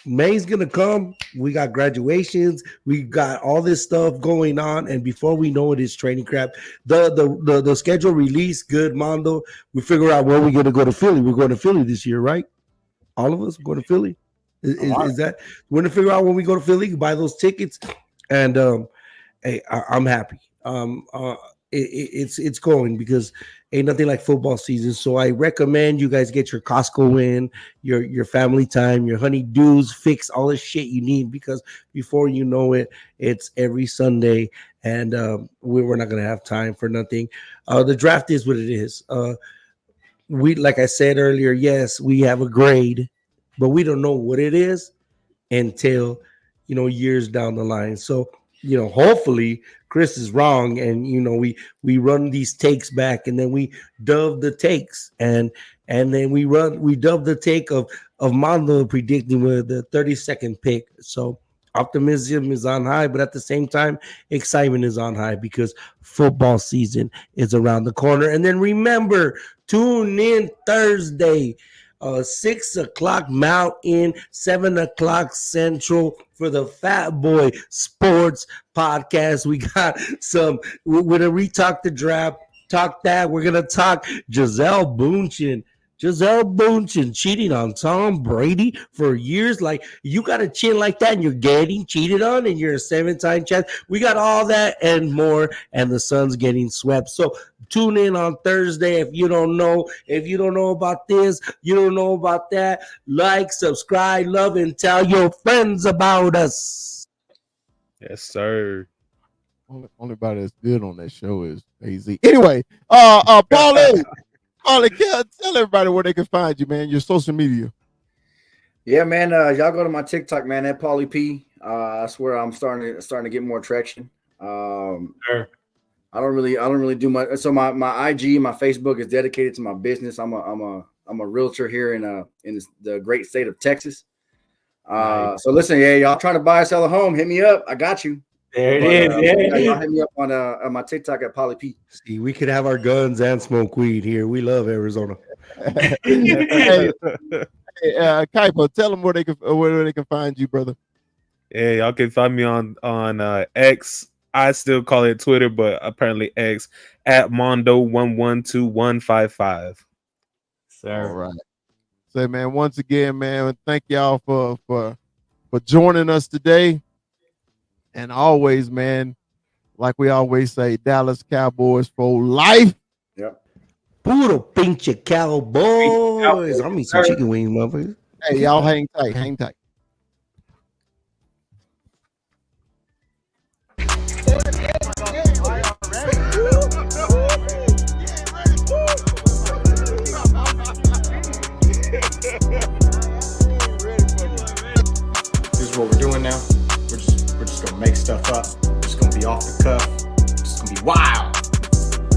Speaker 5: May's gonna come. We got graduations. We got all this stuff going on, and before we know it, it's training crap. The schedule release, good, Mondo. We figure out where we're gonna go to Philly. We're going to Philly this year, right? All of us going to Philly. Is that we're gonna figure out when we go to Philly, buy those tickets, and hey, I'm happy. It's going because ain't nothing like football season. So I recommend you guys get your Costco in, your family time, your honeydews, fix all the shit you need because before you know it, it's every Sunday, and we're not gonna have time for nothing. The draft is what it is. We, like I said earlier, yes, we have a grade, but we don't know what it is until years down the line. So hopefully Chris is wrong, and we run these takes back, and then we dove the takes, and then we dove the take of Mondo predicting with the 32nd pick. So optimism is on high, but at the same time, excitement is on high because football season is around the corner. And then remember, tune in Thursday. 6 o'clock Mountain, 7 o'clock Central for the Fat Boy Sports Podcast. We got we're going to retalk the draft, talk that. We're going to talk Gisele Bündchen cheating on Tom Brady for years. Like, you got a chin like that and you're getting cheated on and you're a 7-time champ. We got all that and more, and the Suns getting swept. So tune in on Thursday. If you don't know about this, you don't know about that, like, subscribe, love, and tell your friends about us.
Speaker 6: Yes, sir.
Speaker 3: Only body that's good on that show is AZ. Anyway, Paulie, tell everybody where they can find you, man. Your social media.
Speaker 7: Yeah, man. Y'all go to my TikTok, man. At Paulie P. That's where I'm starting to get more traction.
Speaker 4: Sure.
Speaker 7: I don't really do much. So my IG, my Facebook is dedicated to my business. I'm a realtor here in the great state of Texas.
Speaker 4: Nice.
Speaker 7: So listen, yeah, y'all trying to buy or sell a home, hit me up. I got you.
Speaker 4: There it is.
Speaker 7: Y'all hit me up on my TikTok at Paulie P.
Speaker 5: See, we could have our guns and smoke weed here. We love Arizona.
Speaker 3: Hey, Kaipo, tell them where they can find you, brother.
Speaker 6: Yeah, y'all can find me on X. I still call it Twitter, but apparently X at Mondo112155.
Speaker 4: Sir.
Speaker 3: All right. So, man, once again, man, thank y'all for joining us today. And always, man, like we always say, Dallas Cowboys for life.
Speaker 7: Yep.
Speaker 5: Puro pinche Cowboys. I'll eat some chicken wings, motherfuckers.
Speaker 3: Hey, y'all hang tight. Hang tight.
Speaker 1: This is what we're doing now. We're just gonna make stuff up. It's gonna be off the cuff. It's gonna be wild.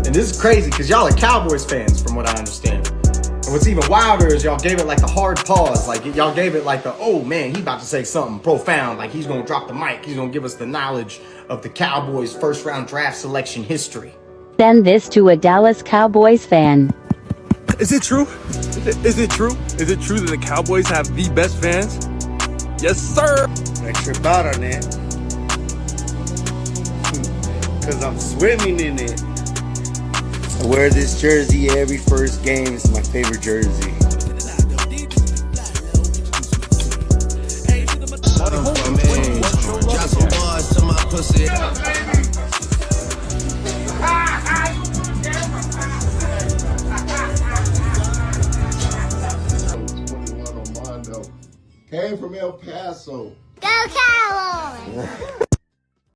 Speaker 1: And this is crazy because y'all are Cowboys fans, from what I understand. And what's even wilder is y'all gave it like the hard pause. Like, y'all gave it like the, oh man, he about to say something profound. Like, he's gonna drop the mic. He's gonna give us the knowledge of the Cowboys' first round draft selection history.
Speaker 14: Send this to a Dallas Cowboys fan.
Speaker 15: Is it true? Is it true? Is it true that the Cowboys have the best fans? Yes, sir.
Speaker 16: I trip out on it. Because I'm swimming in it. I wear this jersey every first game. It's my favorite jersey.
Speaker 2: Came from El Paso.
Speaker 17: Go Cowboys!